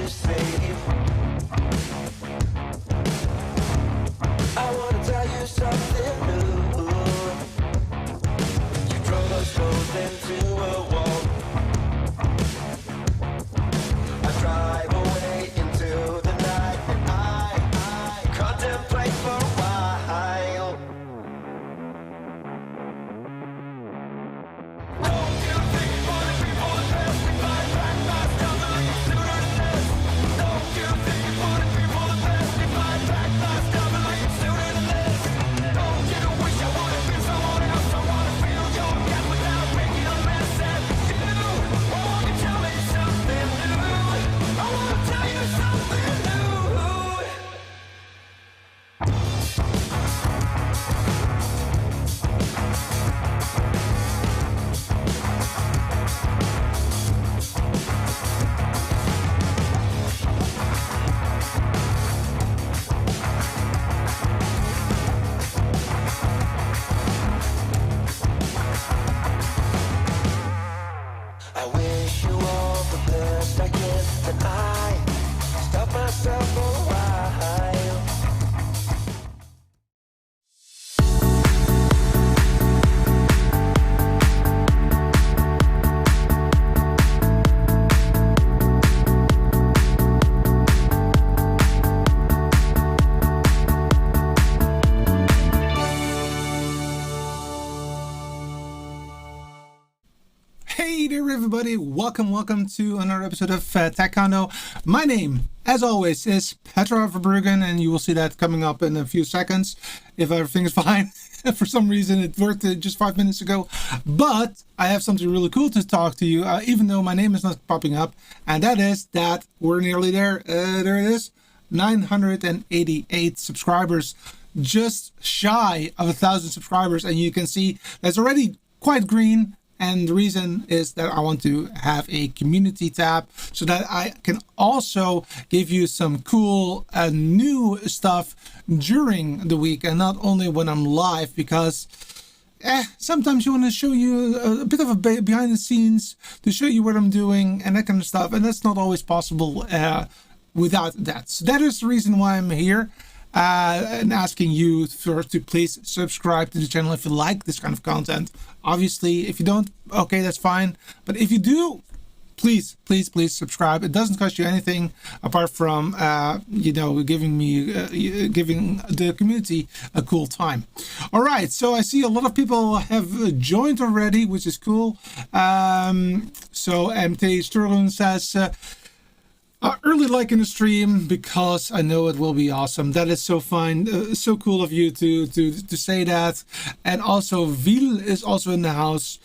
save. I wanna tell you something new. You drove us both into a wall. I drive away into the night and I contemplate for a while. Don't you think for the people that pass me by, back my stuff and leave sooner than this? Don't you think for the people that pass me by, back my stuff and leave sooner than this? Don't you wish I wanna be someone else? I wanna feel your breath without making a mess of you. Won't you tell me something new? I wanna tell you something new. I wish you all the best I can, and I stop myself for a while. Hey there everybody, welcome to another episode of Taekwondo. My name, as always, is Petra Verbruggen, and you will see that coming up in a few seconds if everything is fine. For some reason it worked just 5 minutes ago, but I have something really cool to talk to you, even though my name is not popping up, and that is that we're nearly there. There it is, 988 subscribers, just shy of 1,000 subscribers, and you can see that's already quite green. And the reason is that I want to have a community tab so that I can also give you some cool new stuff during the week and not only when I'm live, because sometimes you want to show you a bit of a behind the scenes to show you what I'm doing and that kind of stuff. And that's not always possible without that. So that is the reason why I'm here. And asking you to please subscribe to the channel if you like this kind of content. Obviously, if you don't, okay, that's fine. But if you do, please subscribe. It doesn't cost you anything apart from giving the community a cool time. All right, so I see a lot of people have joined already, which is cool. So MT Sterling says, early like in the stream because I know it will be awesome. That is so fine, so cool of you to say that. And also Vil is also in the house.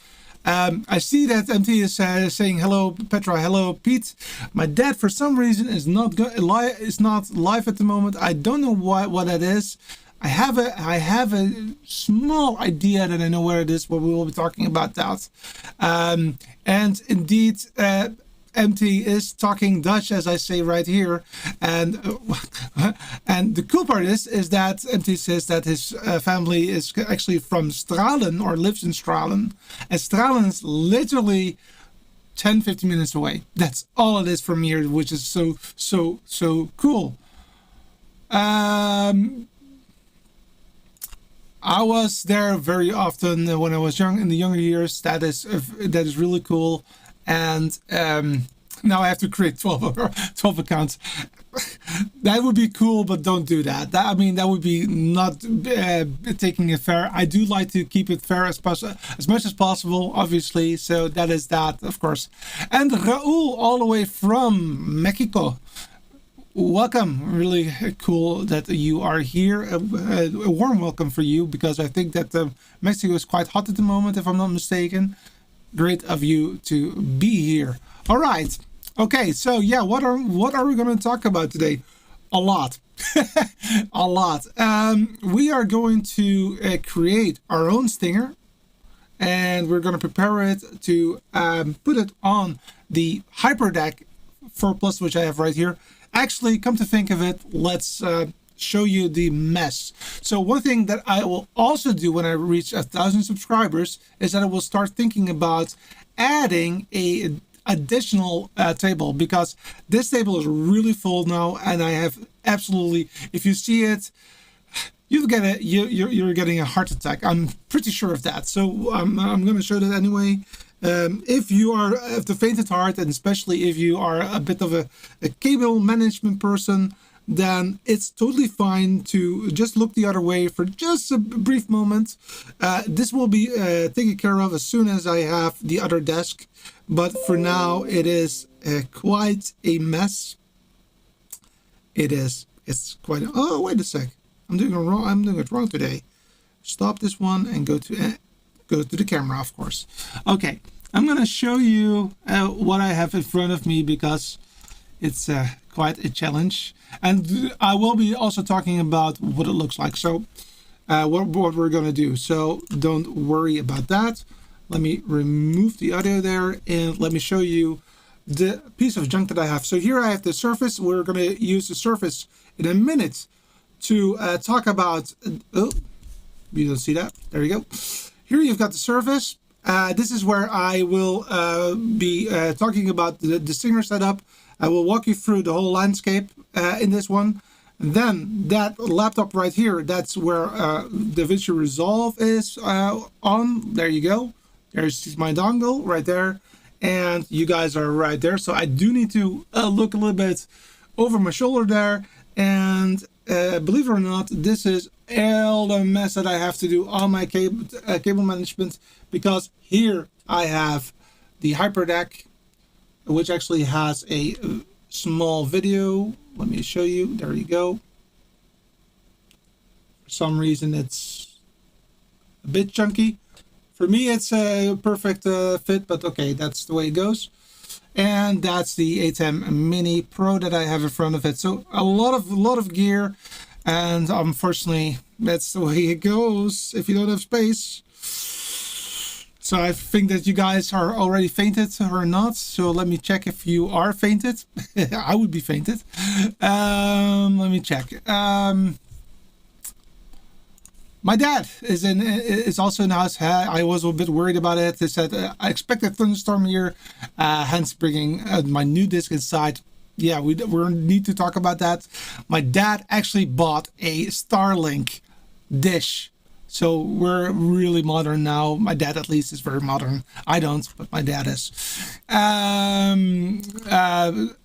I see that MT is saying hello Petra, hello Pete. My dad for some reason is not live at the moment. I don't know what that is. I have a small idea that I know where it is, but we will be talking about that. And indeed, MT is talking Dutch, as I say right here, and the cool part is that MT says that his family is actually from Stralen, or lives in Stralen, and Stralen is literally 10-15 minutes away. That's all it is from here, which is so cool. I was there very often when I was young, in the younger years. That is really cool. And now I have to create 12 accounts. That would be cool, but don't do that. That would be not taking it fair. I do like to keep it fair as much as possible, obviously. So that is that, of course. And Raul, all the way from Mexico. Welcome. Really cool that you are here. A warm welcome for you, because I think that Mexico is quite hot at the moment, if I'm not mistaken. Great of you to be here. All right. Okay. So yeah, what are we going to talk about today? A lot. A lot. We are going to create our own stinger, and we're going to prepare it to put it on the Hyperdeck 4 Plus, which I have right here. Actually, come to think of it, let's show you the mess. So one thing that I will also do when I reach 1,000 subscribers is that I will start thinking about adding a additional table, because this table is really full now, and I have absolutely, if you see it, you'll get it. You're getting a heart attack. I'm pretty sure of that. So I'm going to show that anyway. If you are of the faint at heart, and especially if you are a bit of a cable management person, then it's totally fine to just look the other way for just a brief moment. This will be taken care of as soon as I have the other desk. But for now, it is quite a mess. It is. It's quite. Oh, wait a sec. I'm doing it wrong. I'm doing it wrong today. Stop this one and go to the camera, of course. Okay, I'm gonna show you what I have in front of me, because it's quite a challenge, and I will be also talking about what it looks like. So what we're gonna do. So don't worry about that. Let me remove the audio there, and let me show you the piece of junk that I have. So here I have the surface. We're gonna use the surface in a minute to talk about. Oh, you don't see that. There you go. Here you've got the surface. This is where I will be talking about the Stinger setup. I will walk you through the whole landscape in this one. Then that laptop right here, that's where DaVinci Resolve is on. There you go. There's my dongle right there. And you guys are right there. So I do need to look a little bit over my shoulder there. And believe it or not, this is all the mess that I have to do on my cable management, because here I have the Hyperdeck, which actually has a small video. Let me show you. There you go. For some reason, it's a bit chunky. For me, it's a perfect fit, but okay, that's the way it goes. And that's the ATEM Mini Pro that I have in front of it. So a lot of gear, and unfortunately, that's the way it goes if you don't have space. So I think that you guys are already fainted or not. So let me check if you are fainted. I would be fainted. Let me check. My dad is also in the house. I was a bit worried about it. They said I expect a thunderstorm here, hence bringing my new disc inside. Yeah, we need to talk about that. My dad actually bought a Starlink dish, so we're really modern now. My dad, at least, is very modern. I don't, but my dad is.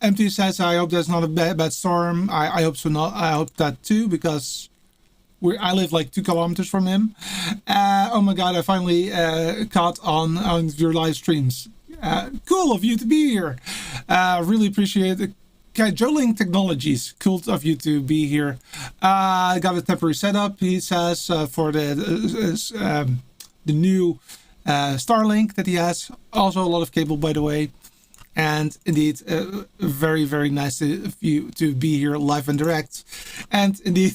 MT says, I hope that's not a bad storm. I hope so not. I hope that too, because I live like 2 kilometers from him. Oh my god, I finally caught on your live streams. Cool of you to be here. Really appreciate it. Joling Technologies, cool of you to be here. I got a temporary setup, he says, for the new Starlink that he has. Also a lot of cable, by the way. And indeed, very, very nice of you to be here live and direct. And indeed,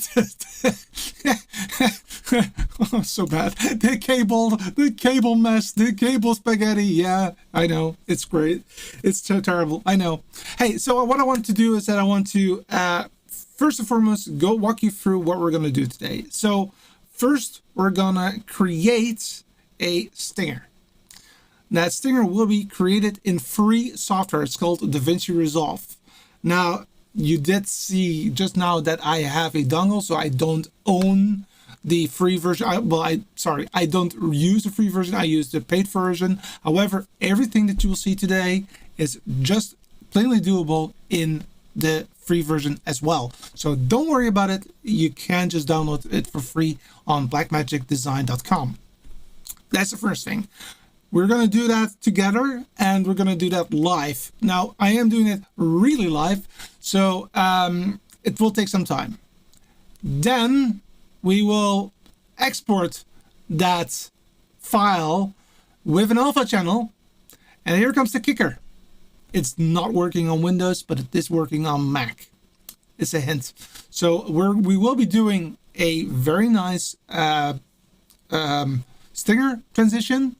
oh, so bad. The cable mess, the cable spaghetti. Yeah, I know. It's great. It's so terrible. I know. Hey, so what I want to do is that I want to, first and foremost, go walk you through what we're going to do today. So first, we're going to create a Stinger. That Stinger will be created in free software. It's called DaVinci Resolve. Now, you did see just now that I have a dongle, so I don't own the free version. I don't use the free version. I use the paid version. However, everything that you will see today is just plainly doable in the free version as well. So don't worry about it. You can just download it for free on blackmagicdesign.com. That's the first thing. We're going to do that together, and we're going to do that live. Now, I am doing it really live, so it will take some time. Then we will export that file with an alpha channel, and here comes the kicker. It's not working on Windows, but it is working on Mac. It's a hint. So we will be doing a very nice Stinger transition,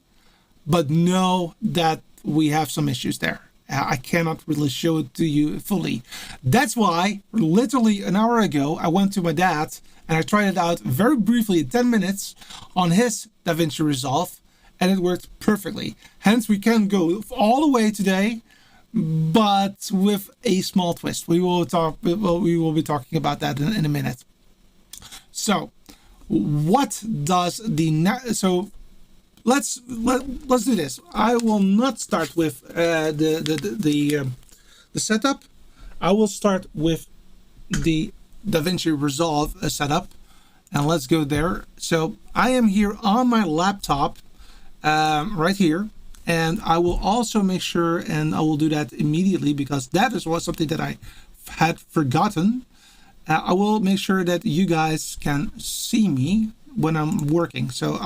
but know that we have some issues there. I cannot really show it to you fully. That's why, literally an hour ago, I went to my dad and I tried it out very briefly, 10 minutes, on his DaVinci Resolve, and it worked perfectly. Hence, we can go all the way today but with a small twist. We will be talking about that in a minute. So, what does so let's do this. I will not start with the setup. I will start with the DaVinci Resolve setup, and let's go there. So I am here on my laptop, right here, and I will also make sure, and I will do that immediately because that is something that I had forgotten. I will make sure that you guys can see me when I'm working. So,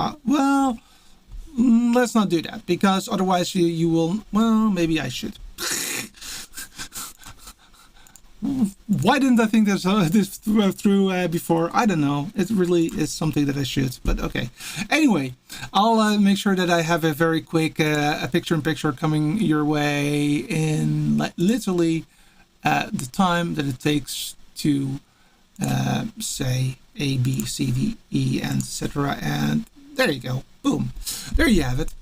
let's not do that because otherwise you will, well, maybe I should. Why didn't I think this through before? I don't know. It really is something that I should, but okay. Anyway, I'll make sure that I have a very quick a picture-in-picture coming your way in literally the time that it takes to say A, B, C, D, E, and etc. And there you go. Boom. There you have it.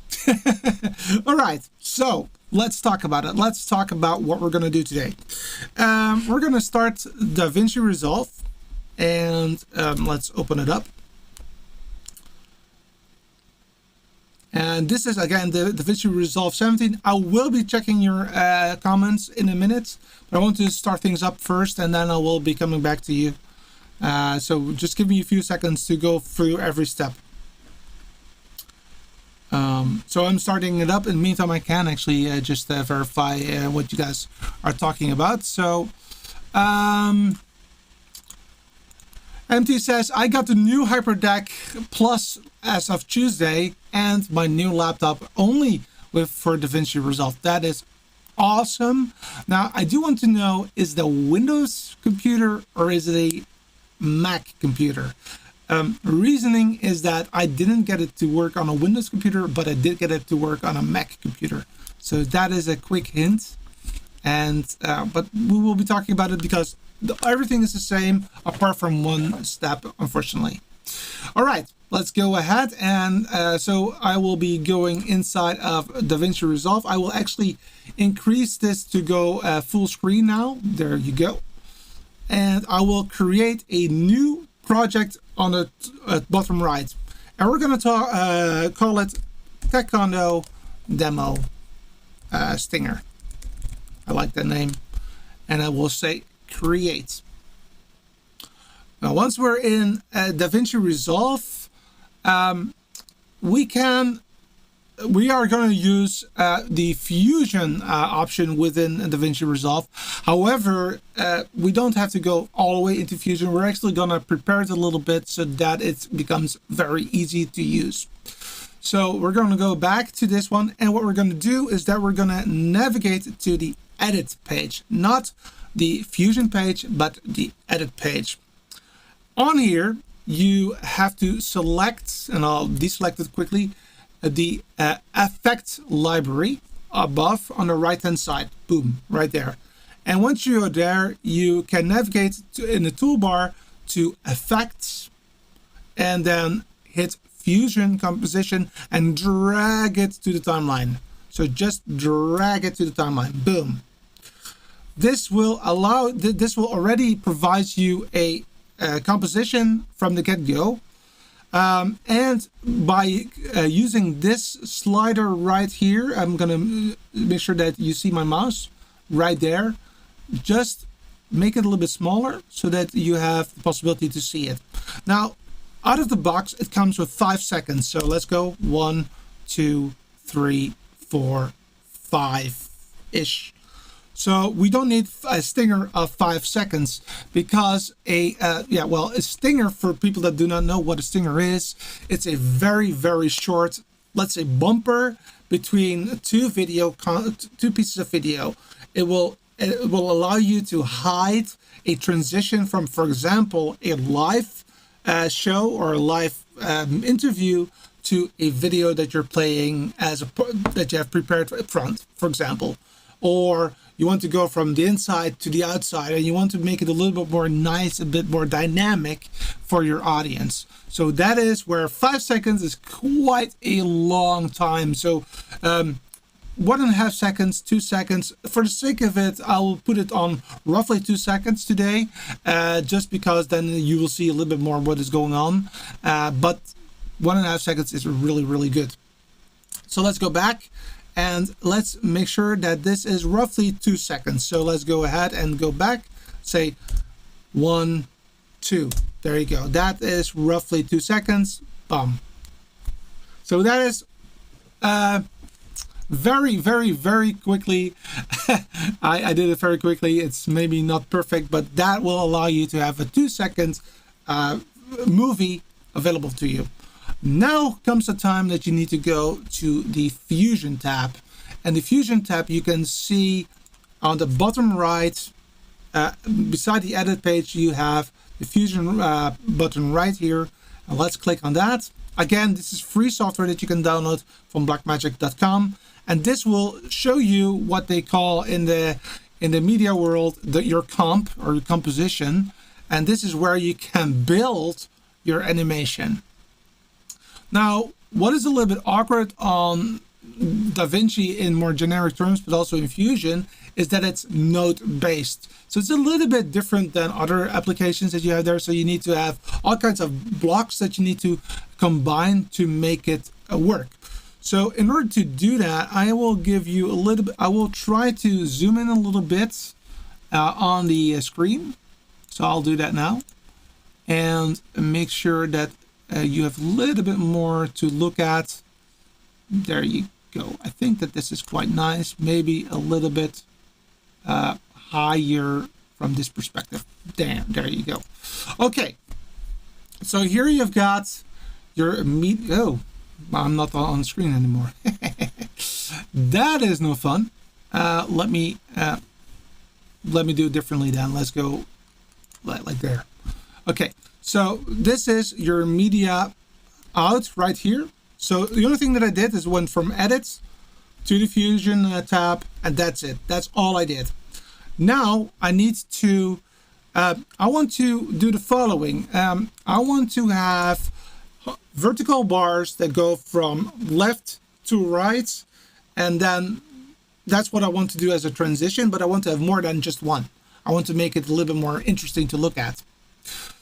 All right. So let's talk about it. Let's talk about what we're going to do today. We're going to start DaVinci Resolve, and let's open it up. And this is again the DaVinci Resolve 17. I will be checking your comments in a minute, but I want to start things up first, and then I will be coming back to you. So just give me a few seconds to go through every step. So I'm starting it up. In the meantime, I can actually just verify what you guys are talking about. So MT says, I got the new Hyperdeck Plus as of Tuesday and my new laptop only for DaVinci Resolve. That is awesome. Now, I do want to know, is it a Windows computer or is it a Mac computer? Reasoning is that I didn't get it to work on a Windows computer, but I did get it to work on a Mac computer. So that is a quick hint. And but we will be talking about it because everything is the same apart from one step, unfortunately. All right, let's go ahead. And so I will be going inside of DaVinci Resolve. I will actually increase this to go full screen now. There you go. And I will create a new project on the bottom right, and we're going to call it Taekwondo Demo Stinger. I like that name, and I will say create. Now, once we're in DaVinci Resolve, we are going to use the Fusion option within DaVinci Resolve. However, we don't have to go all the way into Fusion. We're actually going to prepare it a little bit so that it becomes very easy to use. So we're going to go back to this one. And what we're going to do is that we're going to navigate to the edit page, not the Fusion page, but the edit page. On here, you have to select, and I'll deselect it quickly, the effect library above on the right hand side. Boom, right there. And once you are there, you can navigate in the toolbar to effects and then hit Fusion Composition and drag it to the timeline. So just drag it to the timeline. Boom. This will already provide you a composition from the get-go. And by using this slider right here, I'm going to make sure that you see my mouse right there. Just make it a little bit smaller so that you have the possibility to see it. Now, out of the box, it comes with 5 seconds. So let's go 1, 2, 3, 4, 5-ish. So we don't need a stinger of 5 seconds because a stinger, for people that do not know what a stinger is, it's a very, very short, let's say, bumper between two pieces of video. It will allow you to hide a transition from, for example, a live show or a live interview to a video that you're playing that you have prepared up front, for example. Or you want to go from the inside to the outside and you want to make it a little bit more nice, a bit more dynamic for your audience. So that is where 5 seconds is quite a long time. So 1.5 seconds, 2 seconds. For the sake of it, I will put it on roughly 2 seconds today, just because then you will see a little bit more what is going on. But 1.5 seconds is really, really good. So let's go back and let's make sure that this is roughly 2 seconds. So let's go ahead and go back, say 1, 2. There you go. That is roughly 2 seconds. Boom. So that is very, very, very quickly. I did it very quickly. It's maybe not perfect, but that will allow you to have a 2 second movie available to you. Now comes the time that you need to go to the Fusion tab. And the Fusion tab, you can see on the bottom right, beside the edit page, you have the Fusion button right here. And let's click on that. Again, this is free software that you can download from blackmagic.com. And this will show you what they call in the media world your comp or your composition. And this is where you can build your animation. Now, what is a little bit awkward on DaVinci in more generic terms, but also in Fusion, is that it's node based. So it's a little bit different than other applications that you have there. So you need to have all kinds of blocks that you need to combine to make it work. So in order to do that, I will give you a little bit, I will try to zoom in a little bit on the screen. So I'll do that now and make sure that you have a little bit more to look at. There you go. I think that this is quite nice. Maybe a little bit higher from this perspective. Damn, there you go. Okay, so here you've got your meat. Oh, I'm not on screen anymore. That is no fun. Let me do it differently then. Let's go like there. Okay, so this is your media out right here. So the only thing that I did is went from edit to the Fusion tab, and that's it. That's all I did. Now I need to, I want to do the following. I want to have vertical bars that go from left to right, and then that's what I want to do as a transition, but I want to have more than just one. I want to make it a little bit more interesting to look at.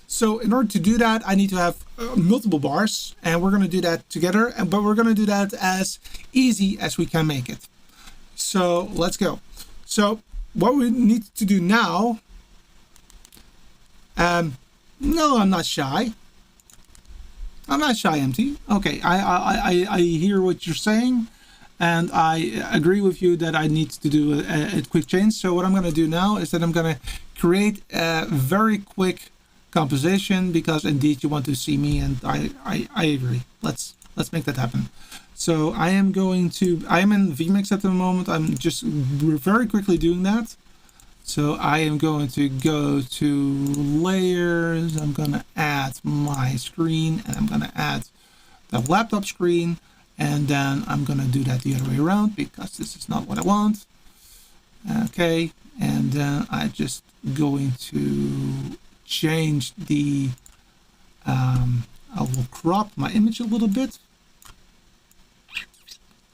So in order to do that, I need to have multiple bars, and we're going to do that together, but we're going to do that as easy as we can make it. So let's go. So what we need to do now, no, I'm not shy. I'm not shy, MT. Okay, I hear what you're saying, and I agree with you that I need to do a quick change. So what I'm going to do now is that I'm going to create a very quick composition, because indeed you want to see me, and I agree. Let's make that happen. So I am in vMix at the moment. I'm just very quickly doing that. So I am going to go to layers. I'm going to add my screen, and I'm going to add the laptop screen, and then I'm going to do that the other way around, because this is not what I want. Okay, and then I just going to change the I will crop my image a little bit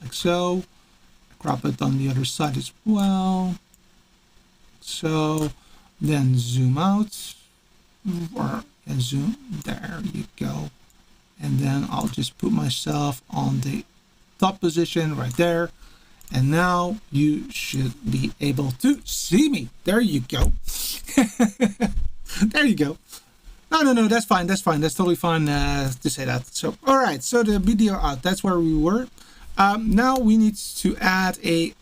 like so, crop it on the other side as well, so then zoom out, or zoom, there you go, and then I'll just put myself on the top position right there, and now you should be able to see me. There you go. There you go. No, that's fine. That's fine. That's totally fine to say that. So, all right. So the video out, that's where we were. Now we need to add a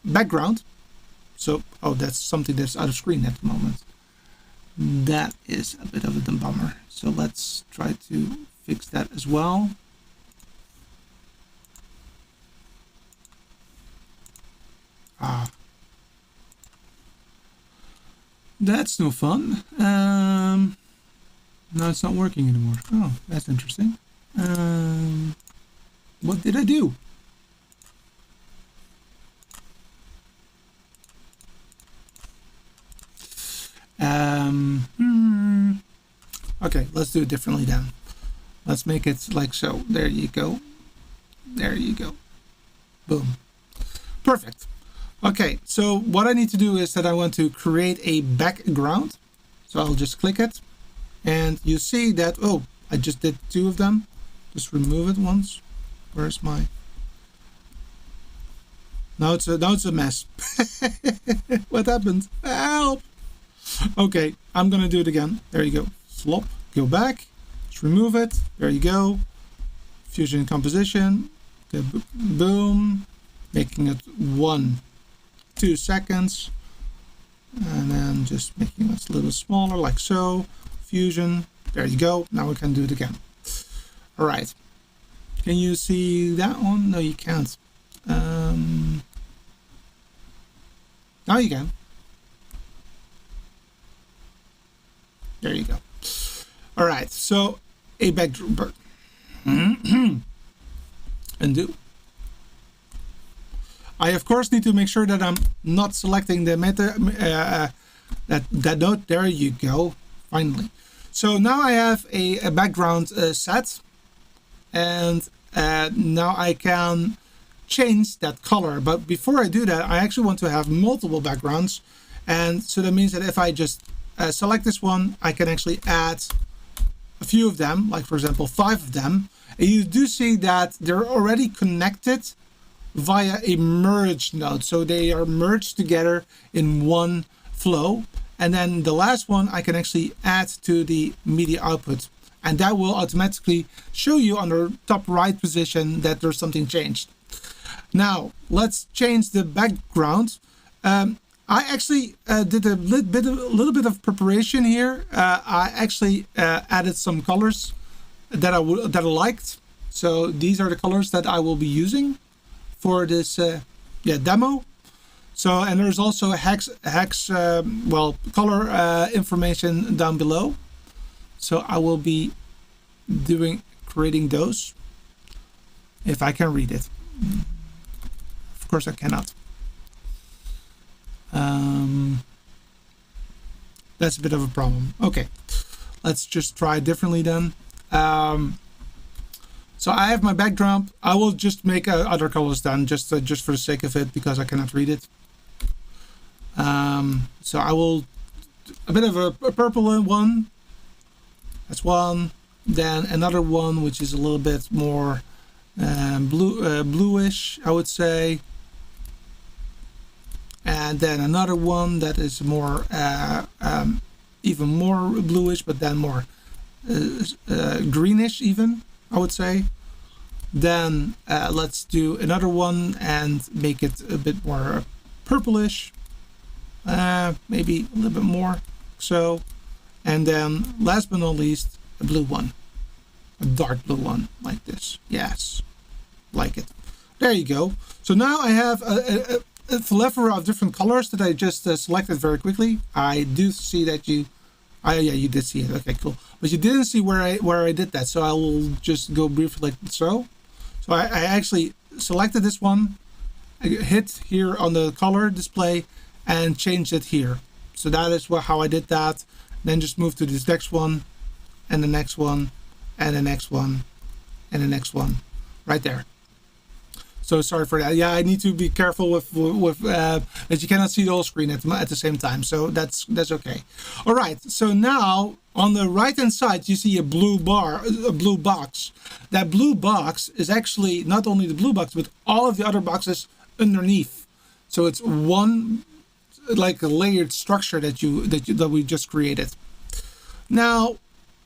background. So, oh, that's something that's out of screen at the moment. That is a bit of a bummer. So let's try to fix that as well. That's no fun. No, it's not working anymore. Oh, that's interesting. What did I do? Okay, let's do it differently then. Let's make it like so. There you go. There you go. Boom. Perfect. Okay, so what I need to do is that I want to create a background. So I'll just click it, and you see that, oh, I just did 2 of them. Just remove it once. Where's my... Now it's a mess. What happened? Help! Okay, I'm gonna do it again. There you go. Slop. Go back. Just remove it. There you go. Fusion composition. Okay, boom. Making it 2 seconds. And then just making it a little smaller, like so. Fusion. There you go. Now we can do it again. All right. Can you see that one? No, you can't. Now you can. There you go. All right. So a backdrop. Undo. I of course need to make sure that I'm not selecting the meta that node. There you go. Finally. So now I have a background set, and now I can change that color. But before I do that, I actually want to have multiple backgrounds, and so that means that if I just select this one, I can actually add a few of them, like for example 5 of them, and you do see that they're already connected via a merge node, so they are merged together in one flow. And then the last one I can actually add to the media output, and that will automatically show you on the top right position that there's something changed. Now let's change the background. I actually did a little bit of preparation here. I actually added some colors that I liked. So these are the colors that I will be using for this demo. So, and there's also a hex color information down below. So I will be creating those if I can read it. Of course I cannot. That's a bit of a problem. Okay, let's just try it differently then. So I have my backdrop. I will just make other colors then, just for the sake of it, because I cannot read it. So I will a bit of a purple one. That's one. Then another one which is a little bit more bluish, I would say. And then another one that is more even more bluish, but then more greenish even, I would say. Then let's do another one and make it a bit more purplish, maybe a little bit more so. And then last but not least, a blue one, a dark blue one, like this. Yes, like it. There you go. So now I have a plethora of different colors that I just selected very quickly. I do see that you did see it. Okay, cool. But you didn't see where I did that, so I will just go briefly like so. So I actually selected this one, I hit here on the color display, and changed it here. So that is how I did that. Then just move to this next one, and the next one, and the next one, and the next one, right there. So sorry for that. Yeah, I need to be careful with that you cannot see the whole screen at the same time. So that's okay. All right. So now on the right hand side, you see a blue box. That blue box is actually not only the blue box, but all of the other boxes underneath. So it's one like a layered structure that we just created. Now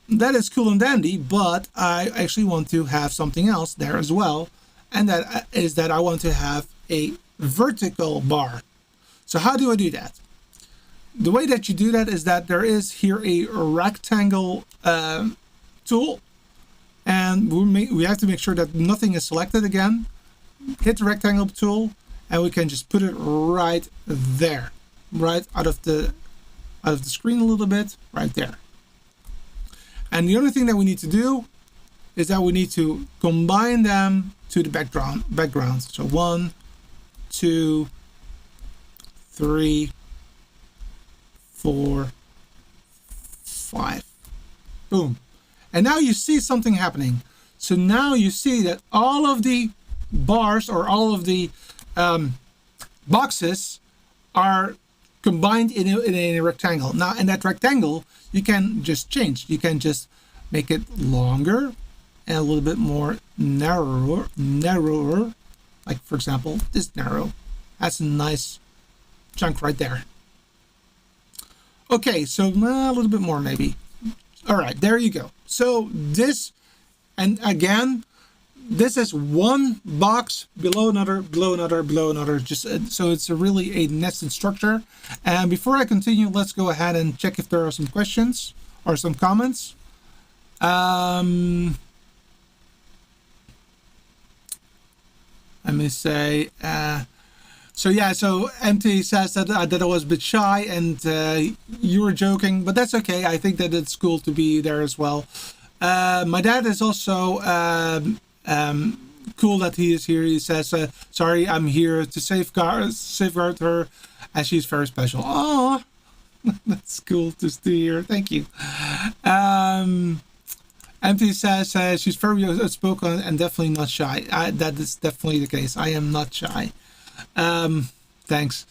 that is cool and dandy, but I actually want to have something else there as well. And that is that I want to have a vertical bar. So how do I do that? The way that you do that is that there is here a rectangle tool, and we have to make sure that nothing is selected again. Hit the rectangle tool, and we can just put it right there, right out of the screen a little bit, right there. And the only thing that we need to do is that we need to combine them to the background. So 1, 2, 3, 4, 5. Boom. And now you see something happening. So now you see that all of the bars, or all of the boxes are combined in a rectangle. Now, in that rectangle, you can just change. You can just make it longer and a little bit more narrower. Like, for example, this narrow. That's a nice chunk right there. Okay, so a little bit more maybe. All right, there you go. So this, and again, this is one box below another, below another, below another. Just so it's really a nested structure. And before I continue, let's go ahead and check if there are some questions or some comments. Let me say, so yeah, so MT says that I was a bit shy and you were joking, but that's okay. I think that it's cool to be there as well. My dad is also cool that he is here. He says, sorry, I'm here to safeguard her as she's very special. Oh, that's cool to hear. Thank you. MT says she's very outspoken and definitely not shy. That is definitely the case. I am not shy. Thanks.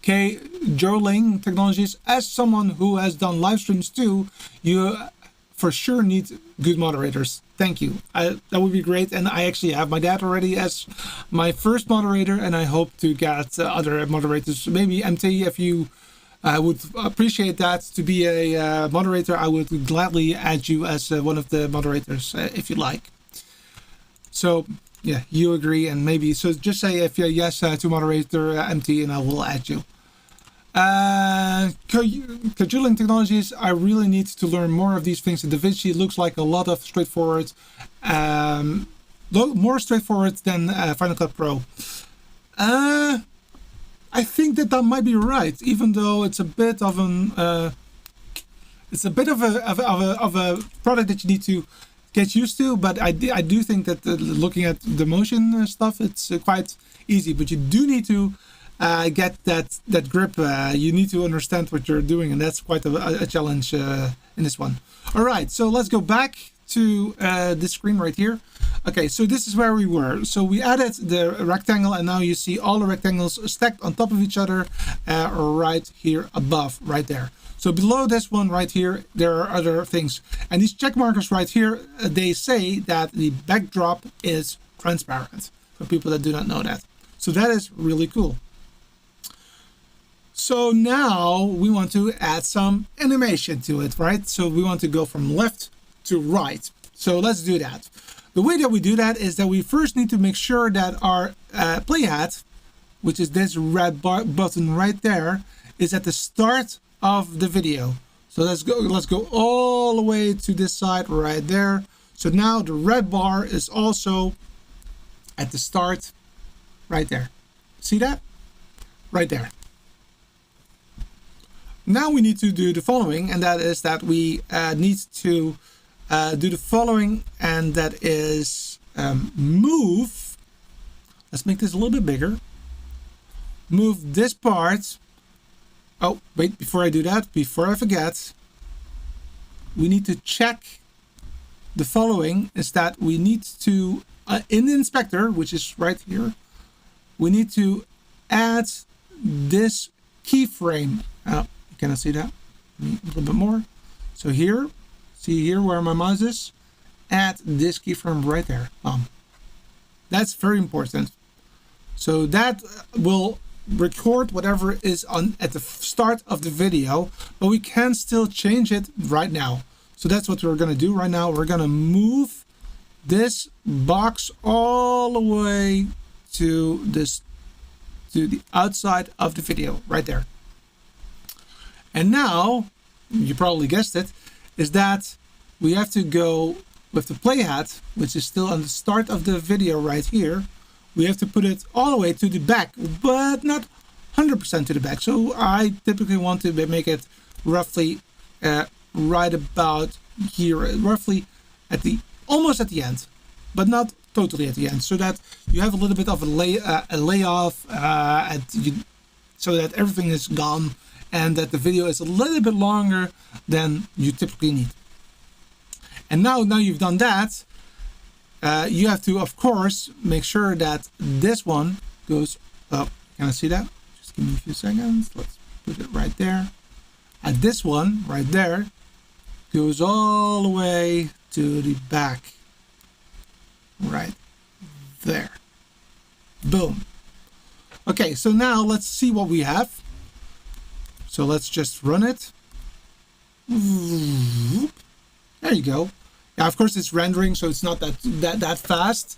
K Joling Technologies, as someone who has done live streams too, you for sure need good moderators. Thank you. That would be great. And I actually have my dad already as my first moderator, and I hope to get other moderators. Maybe MT, if you would appreciate that to be a moderator, I would gladly add you as one of the moderators if you like. So yeah, you agree, and maybe so just say if you're yes to moderator MT, and I will add you. Cajoling Technologies, I really need to learn more of these things in DaVinci. It looks like a lot of straightforward, more straightforward than Final Cut Pro. I think that might be right, even though it's a bit of an of a product that you need to get used to. But I do think that looking at the motion stuff, it's quite easy. But you do need to get that grip. You need to understand what you're doing, and that's quite a challenge in this one. All right, so let's go back to this screen right here. Okay, so this is where we were. So we added the rectangle, and now you see all the rectangles stacked on top of each other right here above, right there. So below this one right here, there are other things. And these check markers right here, they say that the backdrop is transparent, for people that do not know that. So that is really cool. So now we want to add some animation to it, right? So we want to go from left to right. So let's do that. The way that we do that is that we first need to make sure that our playhead, which is this red button right there, is at the start of the video. So let's go all the way to this side right there. So now the red bar is also at the start right there. See that? Right there. Now we need to do the following, and that is that we need to do the following, and that is move. Let's make this a little bit bigger. Move this part. Oh, wait, before I do that, before I forget, we need to check the following, is that we need to, in the inspector, which is right here, we need to add this keyframe. Can I see that? A little bit more. So here, see here where my mouse is? Add this keyframe right there. That's very important. So that will record whatever is on at the start of the video, but we can still change it right now. So that's what we're going to do right now. We're going to move this box all the way to the outside of the video right there. And now, you probably guessed it, is that we have to go with the playhead, which is still on the start of the video right here. We have to put it all the way to the back, but not 100% to the back. So I typically want to make it roughly right about here, roughly at almost at the end, but not totally at the end, so that you have a little bit of a layoff, so that everything is gone and that the video is a little bit longer than you typically need. And now you've done that, you have to, of course, make sure that this one goes up. Can I see that? Just give me a few seconds. Let's put it right there. And this one right there goes all the way to the back. Right there. Boom. Okay, so now let's see what we have. So let's just run it. There you go. Yeah, of course it's rendering, so it's not that fast.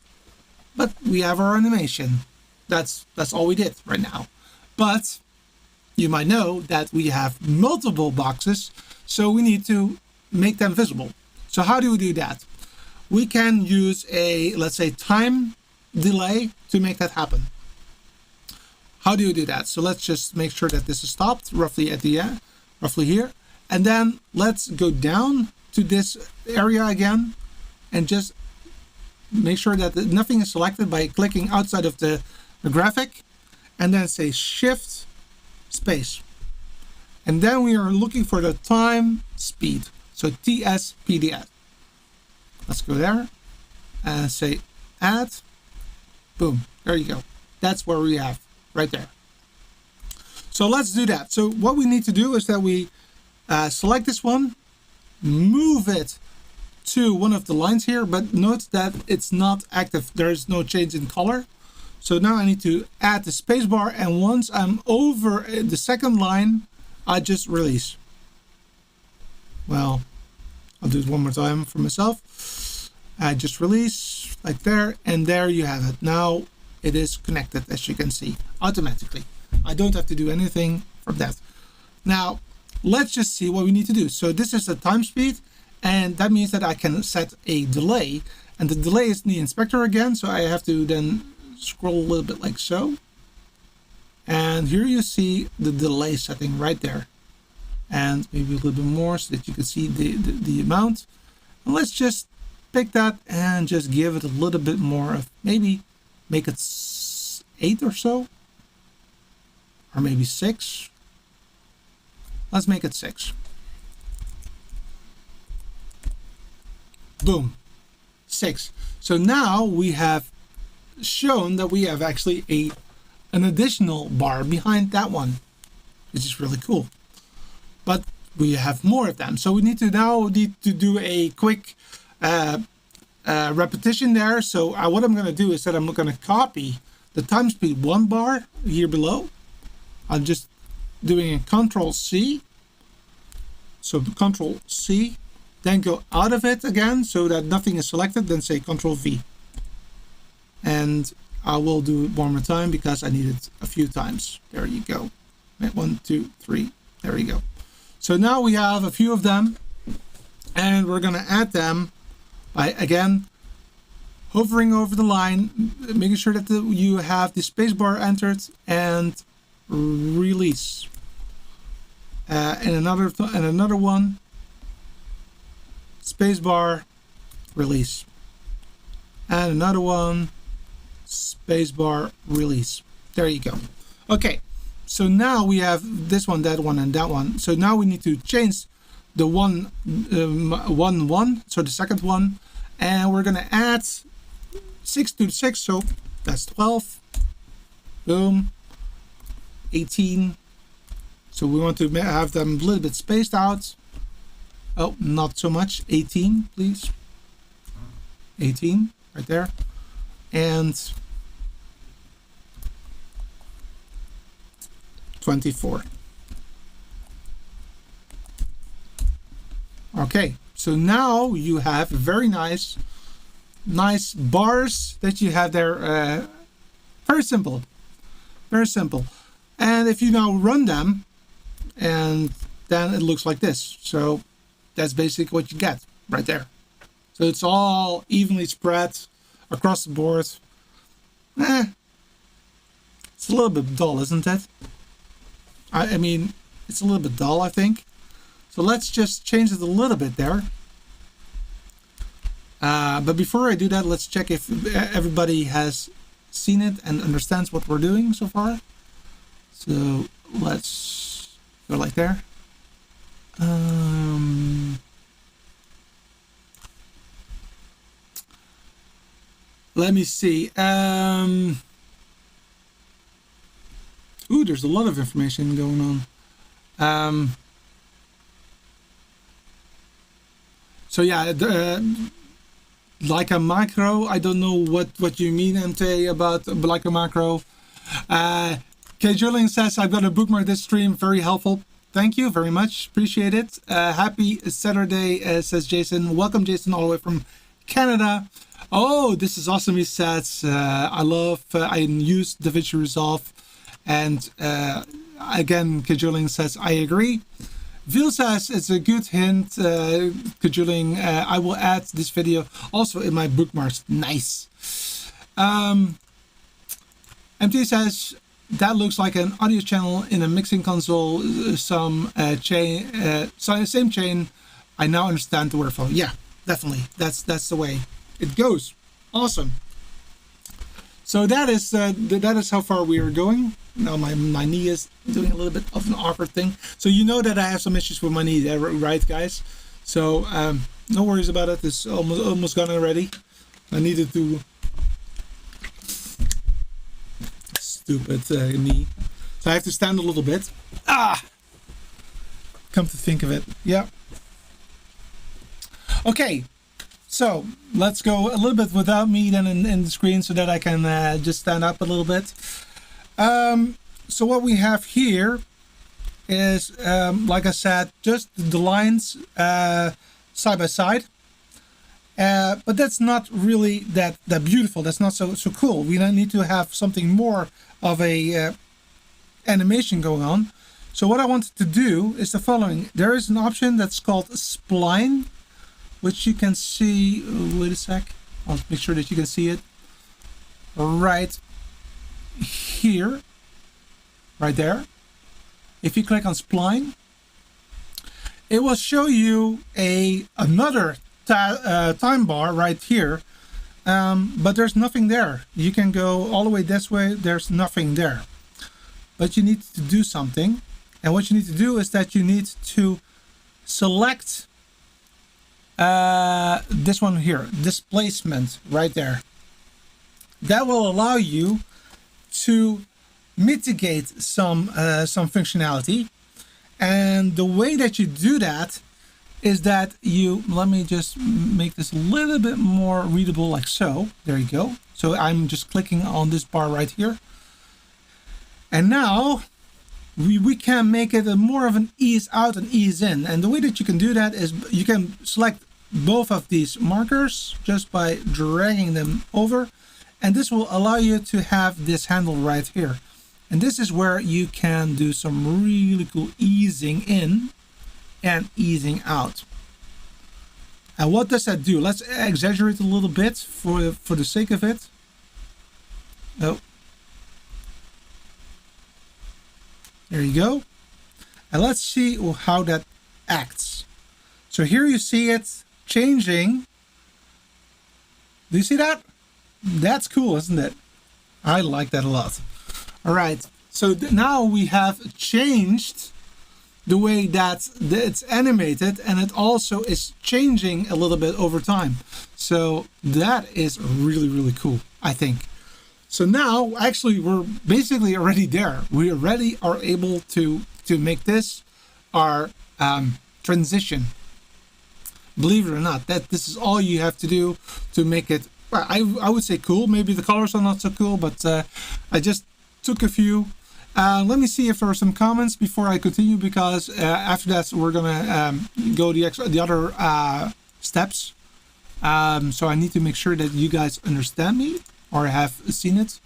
But we have our animation. That's all we did right now. But you might know that we have multiple boxes, so we need to make them visible. So how do we do that? We can use a, let's say, time delay to make that happen. How do you do that? So let's just make sure that this is stopped roughly at the end, roughly here. And then let's go down to this area again and just make sure that nothing is selected by clicking outside of the graphic, and then say shift space. And then we are looking for the time speed. So TSPDS. Let's go there and say add. Boom. There you go. That's where we have right there. So let's do that. So what we need to do is that we select this one, move it to one of the lines here, but note that it's not active. There's no change in color. So now I need to add the spacebar, and once I'm over the second line, I just release. Well, I'll do it one more time for myself. I just release like there, and there you have it. Now it is connected, as you can see, automatically. I don't have to do anything from that. Now, let's just see what we need to do. So this is the time speed, and that means that I can set a delay, and the delay is in the inspector again. So I have to then scroll a little bit like so. And here you see the delay setting right there. And maybe a little bit more so that you can see the amount. And let's just pick that and just give it a little bit more of, maybe make it 8 or so. Or maybe 6. Let's make it 6. Boom. 6. So now we have shown that we have actually an additional bar behind that one, which is really cool. But we have more of them. So we need to do a quick repetition there. So what I'm going to do is that I'm going to copy the time speed 1 bar here below. I'm just doing a Control C. So Control C, then go out of it again so that nothing is selected, then say Control V. And I will do it one more time because I need it a few times. There you go. 1, 2, 3. There you go. So now we have a few of them, and we're going to add them by, again, hovering over the line, making sure that you have the spacebar entered, and release. And another one, spacebar, release. And another one, spacebar, release. There you go. Okay, so now we have this one, that one, and that one. So now we need to change the one, so the second one, and we're gonna add 6 to 6, so that's 12. Boom. 18. So we want to have them a little bit spaced out. Oh, not so much. 18, please. 18, right there. And 24. Okay, so now you have very nice bars that you have there. Very simple. Very simple. And if you now run them, and then it looks like this. So that's basically what you get right there. So it's all evenly spread across the board. It's a little bit dull, isn't it? I mean, it's a little bit dull, I think. So let's just change it a little bit there. But before I do that, let's check if everybody has seen it and understands what we're doing so far. So let's go like there. let me see. Ooh, there's a lot of information going on. So yeah, like a macro. I don't know what you mean, MT, about like a macro. K. Julian says, I've got to bookmark this stream. Very helpful. Thank you very much. Appreciate it. Happy Saturday, says Jason. Welcome, Jason, all the way from Canada. Oh, this is awesome, he says. I use DaVinci Resolve. And again, K. Julian says, I agree. Vil says, it's a good hint, K. Julian. I will add this video also in my bookmarks. Nice. MT says, that looks like an audio channel in a mixing console, same chain. I now understand the workflow. Yeah, definitely. That's the way it goes. Awesome. So that is how far we are going. Now my knee is doing a little bit of an awkward thing. So you know that I have some issues with my knee, right, guys? So no worries about it. It's almost gone already. I needed to. Stupid knee. So I have to stand a little bit. Come to think of it. Yeah. Okay. So let's go a little bit without me then in the screen so that I can just stand up a little bit. So what we have here is, like I said, just the lines side by side. But that's not really that beautiful. That's not so cool. We don't need to have something more of a animation going on. So what I wanted to do is the following. There is an option that's called spline, which you can see. Wait a sec. I'll make sure that you can see it right here, right there. If you click on spline, it will show you another time bar right here, but there's nothing there. You can go all the way this way, there's nothing there, but you need to do something. And what you need to do is that you need to select this one here, displacement, right there. That will allow you to mitigate some functionality. And the way that you do that is that you, let me just make this a little bit more readable, like so. There you go. So I'm just clicking on this bar right here. And now we can make it more of an ease out and ease in. And the way that you can do that is you can select both of these markers just by dragging them over. And this will allow you to have this handle right here. And this is where you can do some really cool easing in and easing out. And what does that do? Let's exaggerate a little bit for the sake of it. Oh, there you go. And let's see how that acts. So here you see it changing. Do you see that? That's cool, isn't it? I like that a lot. All right. So now we have changed the way that it's animated, and it also is changing a little bit over time. So that is really, really cool, I think. So now actually we're basically already there. We already are able to make this our transition. Believe it or not, that this is all you have to do to make it, well, I would say cool. Maybe the colors are not so cool, but I just took a few. Let me see if there are some comments before I continue, because after that we're gonna go the other steps. So I need to make sure that you guys understand me or have seen it.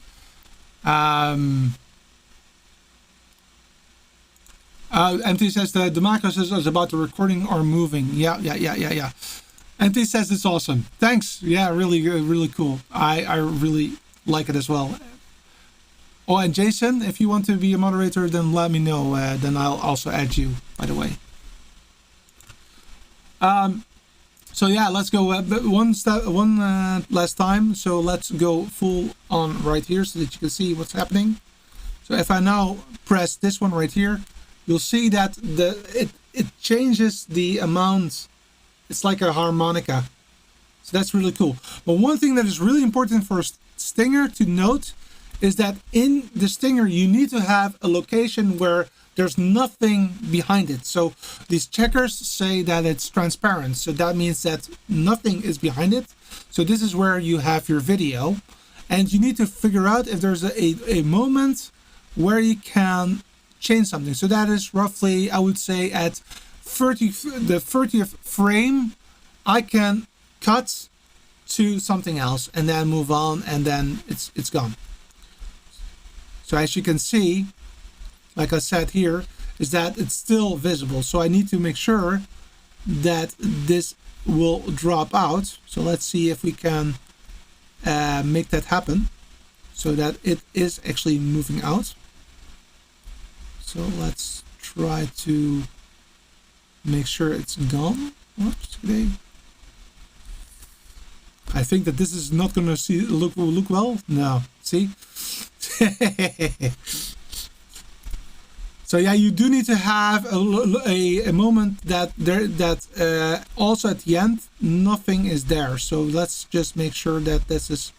MT says the macro is about the recording or moving. Yeah. MT says it's awesome. Thanks. Yeah, really cool. I really like it as well. Oh, and Jason, if you want to be a moderator, then let me know. Then I'll also add you, by the way. So yeah, let's go one last time. So let's go full on right here so that you can see what's happening. So if I now press this one right here, you'll see that it changes the amount. It's like a harmonica. So that's really cool. But one thing that is really important for a stinger to note is that in the stinger, you need to have a location where there's nothing behind it. So these checkers say that it's transparent. So that means that nothing is behind it. So this is where you have your video. And you need to figure out if there's a moment where you can change something. So that is roughly, I would say, at the 30th frame, I can cut to something else and then move on, and then it's gone. So as you can see, like I said here, is that it's still visible. So I need to make sure that this will drop out. So let's see if we can make that happen so that it is actually moving out. So let's try to make sure it's gone. Whoops, today. I think that this is not going to look well. No, see. So yeah, you do need to have a moment that also at the end nothing is there. So let's just make sure that this is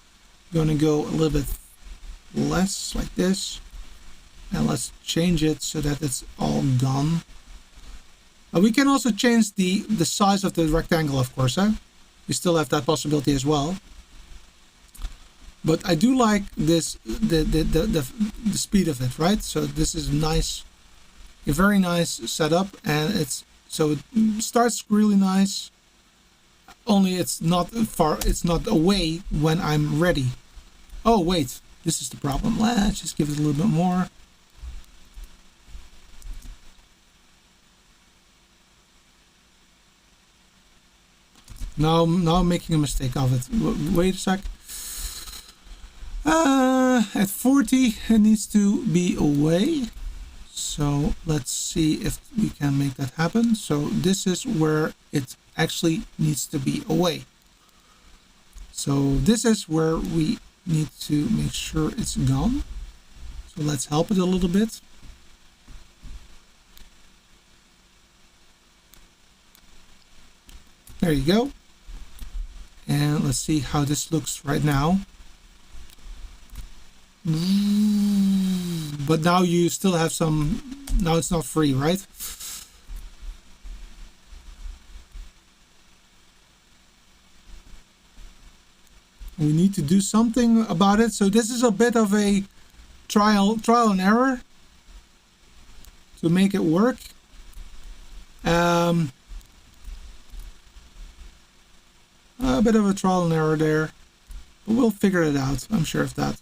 going to go a little bit less like this, and let's change it so that it's all gone. We can also change the size of the rectangle, of course. We still have that possibility as well. But I do like this the speed of it, right? So this is nice, a very nice setup, and it starts really nice. Only it's not far, it's not away when I'm ready. Oh wait, this is the problem. Let's just give it a little bit more. Now I'm making a mistake of it. Wait a sec. At 40 it needs to be away. So let's see if we can make that happen. So this is where it actually needs to be away. So this is where we need to make sure it's gone. So let's help it a little bit. There you go. And let's see how this looks right now. But now you still have some, now it's not free, right? We need to do something about it. So this is a bit of a trial and error to make it work. A bit of a trial and error there, but we'll figure it out. I'm sure of that.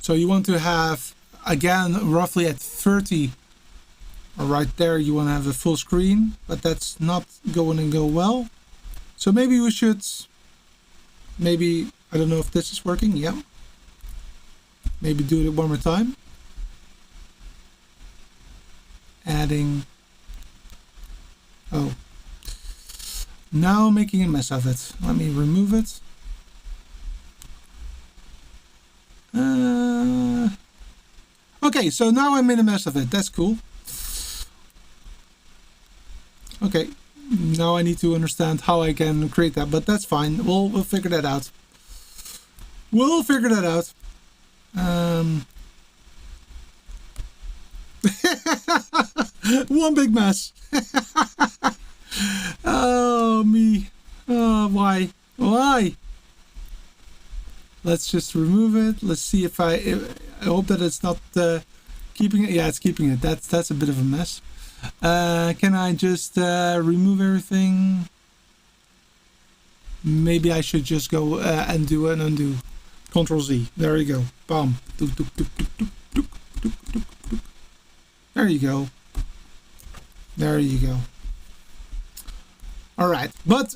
So you want to have, again, roughly at 30, or right there, you want to have a full screen, but that's not going to go well. So maybe we should, maybe, I don't know if this is working. Yeah. Maybe do it one more time. Adding, oh, now making a mess of it. Let me remove it. Okay, so now I made a mess of it. That's cool. Okay, now I need to understand how I can create that, but that's fine. We'll figure that out. We'll figure that out. One big mess. Oh, me. Oh, why? Why? Let's just remove it. Let's see if I hope that it's not keeping it. Yeah, it's keeping it. That's a bit of a mess. Can I just remove everything? Maybe I should just go and do an undo. Control Z. There you go. Bam. There you go. There you go. All right. But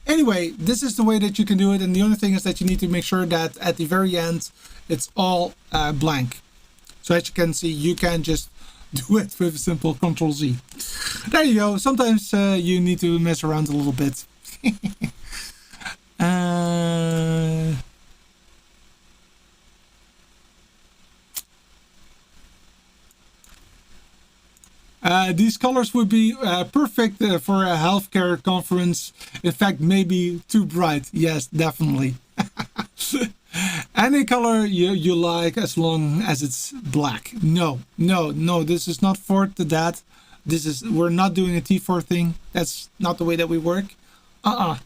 anyway, this is the way that you can do it. And the only thing is that you need to make sure that at the very end, it's all blank. So as you can see, you can just do it with a simple Control Z. There you go. Sometimes you need to mess around a little bit. These colors would be perfect for a healthcare conference. In fact, maybe too bright. Yes, definitely. Any color you like, as long as it's black. No, this is not for that. We're not doing a T4 thing. That's not the way that we work. I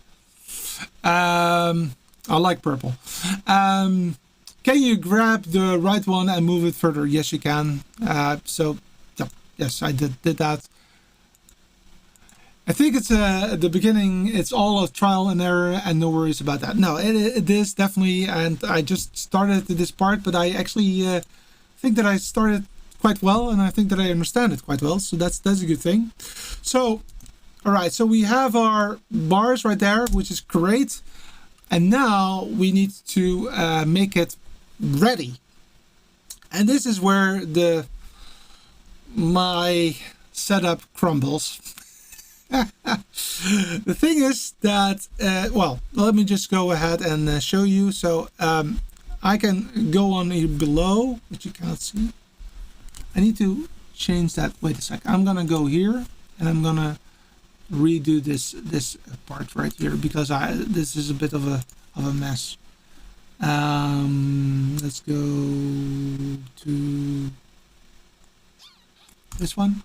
like purple. Can you grab the right one and move it further? Yes, you can. Yes, I did that. I think it's at the beginning, it's all a trial and error and no worries about that. No, it is definitely, and I just started this part, but I actually think that I started quite well, and I think that I understand it quite well, so that's a good thing. So, all right, so we have our bars right there, which is great, and now we need to make it ready. And this is where my setup crumbles. The thing is that, well, let me just go ahead and show you. So I can go on here below, which you cannot see. I need to change that. Wait a second. I'm gonna go here and I'm gonna redo this part right here, because this is a bit of a mess. Let's go to this one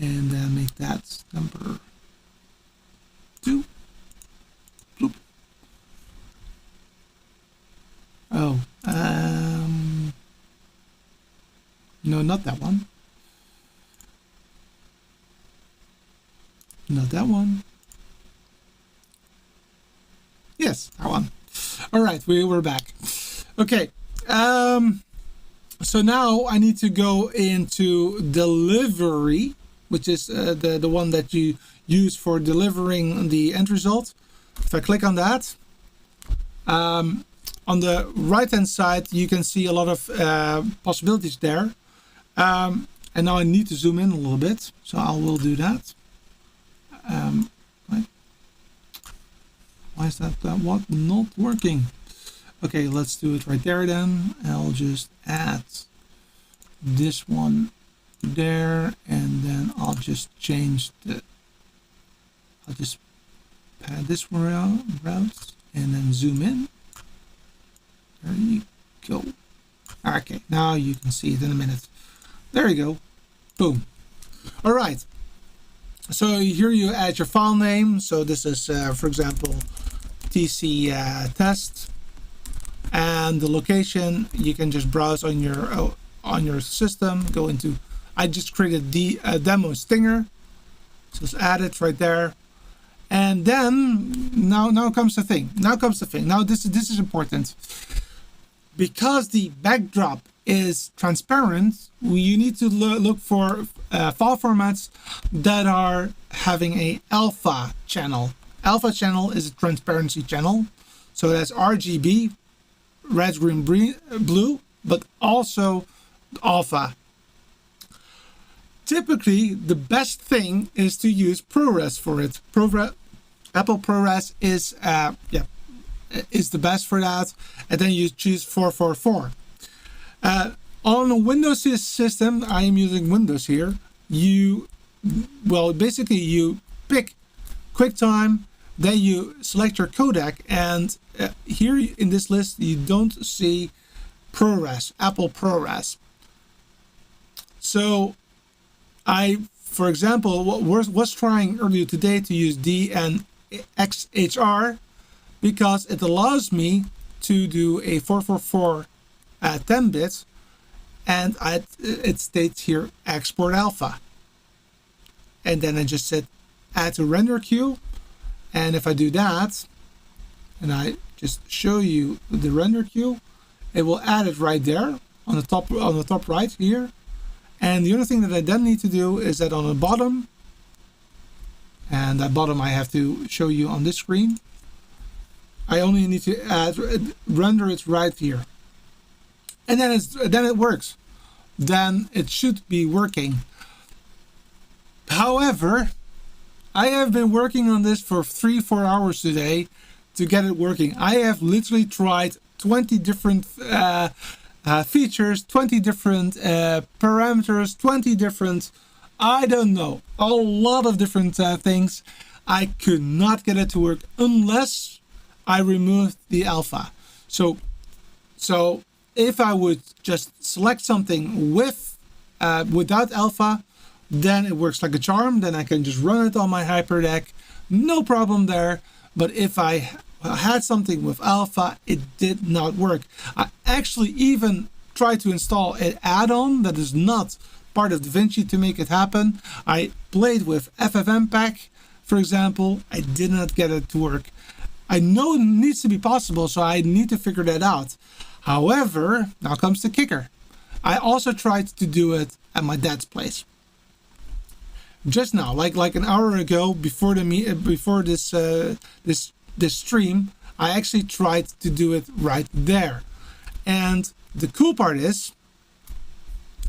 and then make that number 2. Bloop. Oh, no, not that one. Not that one. Yes, that one. All right, we're back. Okay. So now I need to go into delivery, which is the one that you use for delivering the end result. If I click on that, on the right hand side you can see a lot of possibilities there, and now I need to zoom in a little bit, so I will do that. Right. Why is that what not working? Okay, let's do it right there then. I'll just add this one there, and then I'll just change I'll just pad this route and then zoom in. There you go. Okay, now you can see it in a minute. There you go. Boom. All right. So here you add your file name. So this is, for example, TC test, and the location you can just browse on your system. Go into. I just created the demo stinger, so let's add it right there. And then now comes the thing. Now this is important, because the backdrop is transparent. You need to look for file formats that are having a alpha channel. Alpha channel is a transparency channel, so that's RGB, red, green, blue, but also alpha. Typically, the best thing is to use ProRes for it. Apple ProRes is the best for that, and then you choose 444. On a Windows system, I am using Windows here. Basically you pick QuickTime, then you select your codec, and here in this list you don't see ProRes, Apple ProRes. So I, for example, was trying earlier today to use DNxHR, because it allows me to do a 444 10 bits, and it states here export alpha, and then I just said add to render queue, and if I do that and I just show you the render queue, it will add it right there on the top right here. And the other thing that I then need to do is that on the bottom, and that bottom I have to show you on this screen, I only need to render it right here, and then it works. Then it should be working. However, I have been working on this for 3-4 hours today to get it working. I have literally tried 20 different features, 20 different parameters, 20 different I don't know. A lot of different things. I could not get it to work unless I removed the alpha. So if I would just select something with without alpha, then it works like a charm. Then I can just run it on my Hyperdeck, no problem there. But if I had something with alpha, it did not work. I actually even tried to install an add-on that is not part of DaVinci to make it happen. I played with FFmpeg, for example. I did not get it to work. I know it needs to be possible, so I need to figure that out. However, now comes the kicker. I also tried to do it at my dad's place. Just now, like an hour ago, before this stream, I actually tried to do it right there. And the cool part is,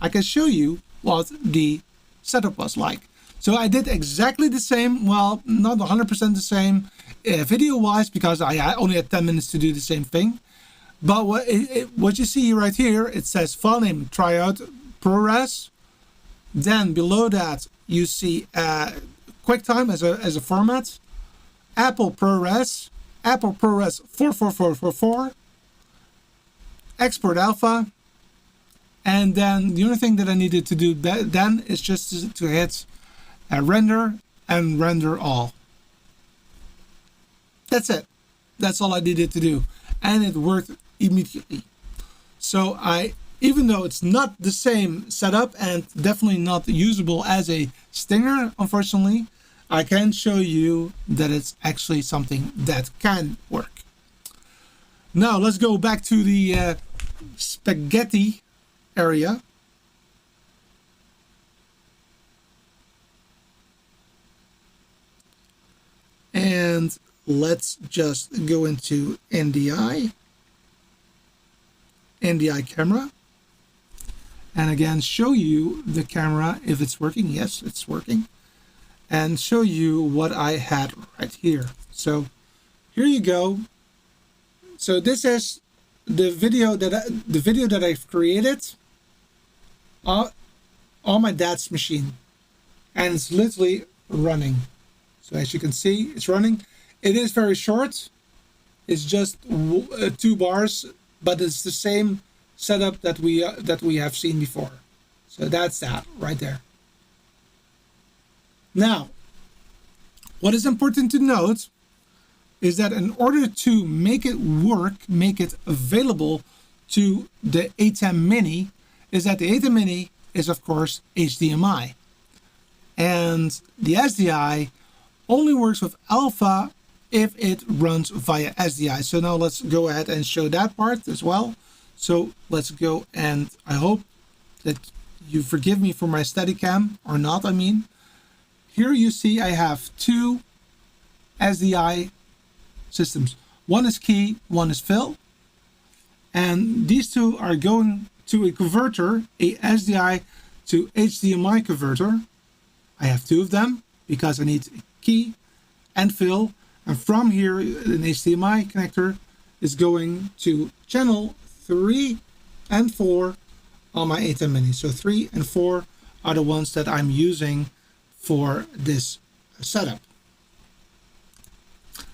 I can show you what the setup was like. So I did exactly the same, well, not 100% the same video-wise, because I only had 10 minutes to do the same thing. But what you see right here, it says file name tryout ProRes. Then below that, you see QuickTime as a format. Apple ProRes 44444. Export alpha. And then the only thing that I needed to do then is just to hit render and render all. That's it. That's all I needed to do. And it worked immediately. So even though it's not the same setup and definitely not usable as a Stinger, unfortunately, I can show you that it's actually something that can work. Now let's go back to the spaghetti area. And let's just go into NDI camera. And again, show you the camera if it's working. Yes, it's working. And show you what I had right here. So here you go. So this is the video that I've created on my dad's machine, and it's literally running. So as you can see, it's running. It is very short. It's just 2 bars, but it's the same setup that we have seen before. So that's that right there. Now, what is important to note is that in order to make it work, make it available to the ATEM Mini, is that the ATEM Mini is of course HDMI, and the SDI only works with alpha if it runs via SDI. So now let's go ahead and show that part as well. So let's go, and I hope that you forgive me for my Steadicam, or not, I mean. Here you see I have 2 SDI systems. One is key, one is fill. And these 2 are going to a converter, a SDI to HDMI converter. I have 2 of them because I need key and fill. And from here, an HDMI connector is going to channel 3 and 4 on my ATEM Mini. So 3 and 4 are the ones that I'm using for this setup.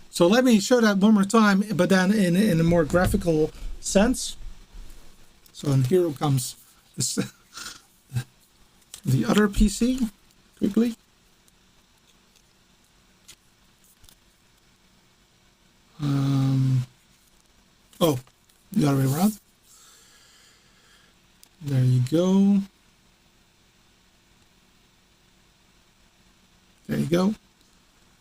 So let me show that one more time, but then in a more graphical sense. So and here comes this, the other PC quickly. Oh, the other way around. There you go. There you go.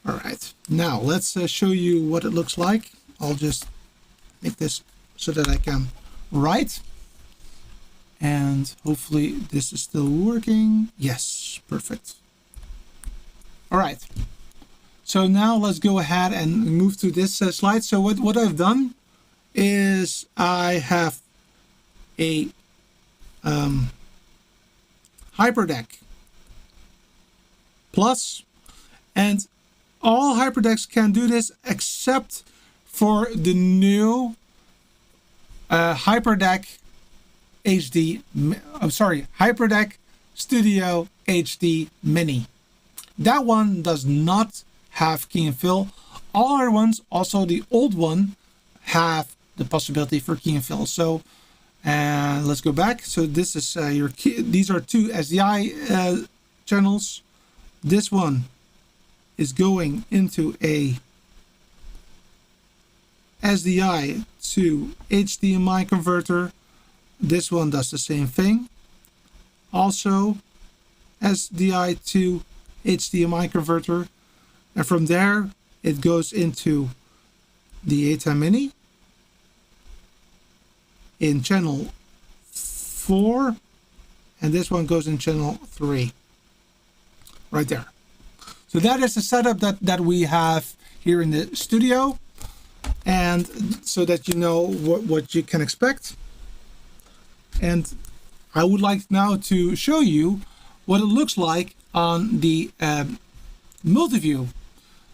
All right, now let's show you what it looks like. I'll just make this so that I can write, and hopefully this is still working. Yes, perfect. All right, so now let's go ahead and move to this slide. So what I've done is I have a Hyperdeck Plus, and all Hyperdecks can do this except for the new Hyperdeck HD. I'm sorry, Hyperdeck Studio HD Mini. That one does not have key and fill. All other ones, also the old one, have the possibility for key and fill. So let's go back. So this is your key. These are two SDI channels. This one is going into a SDI to HDMI converter. This one does the same thing. Also SDI to HDMI converter. And from there, it goes into the ATEM Mini in channel 4. And this one goes in channel 3. Right there. So that is the setup that we have here in the studio. And so that you know what you can expect. And I would like now to show you what it looks like on the multi-view.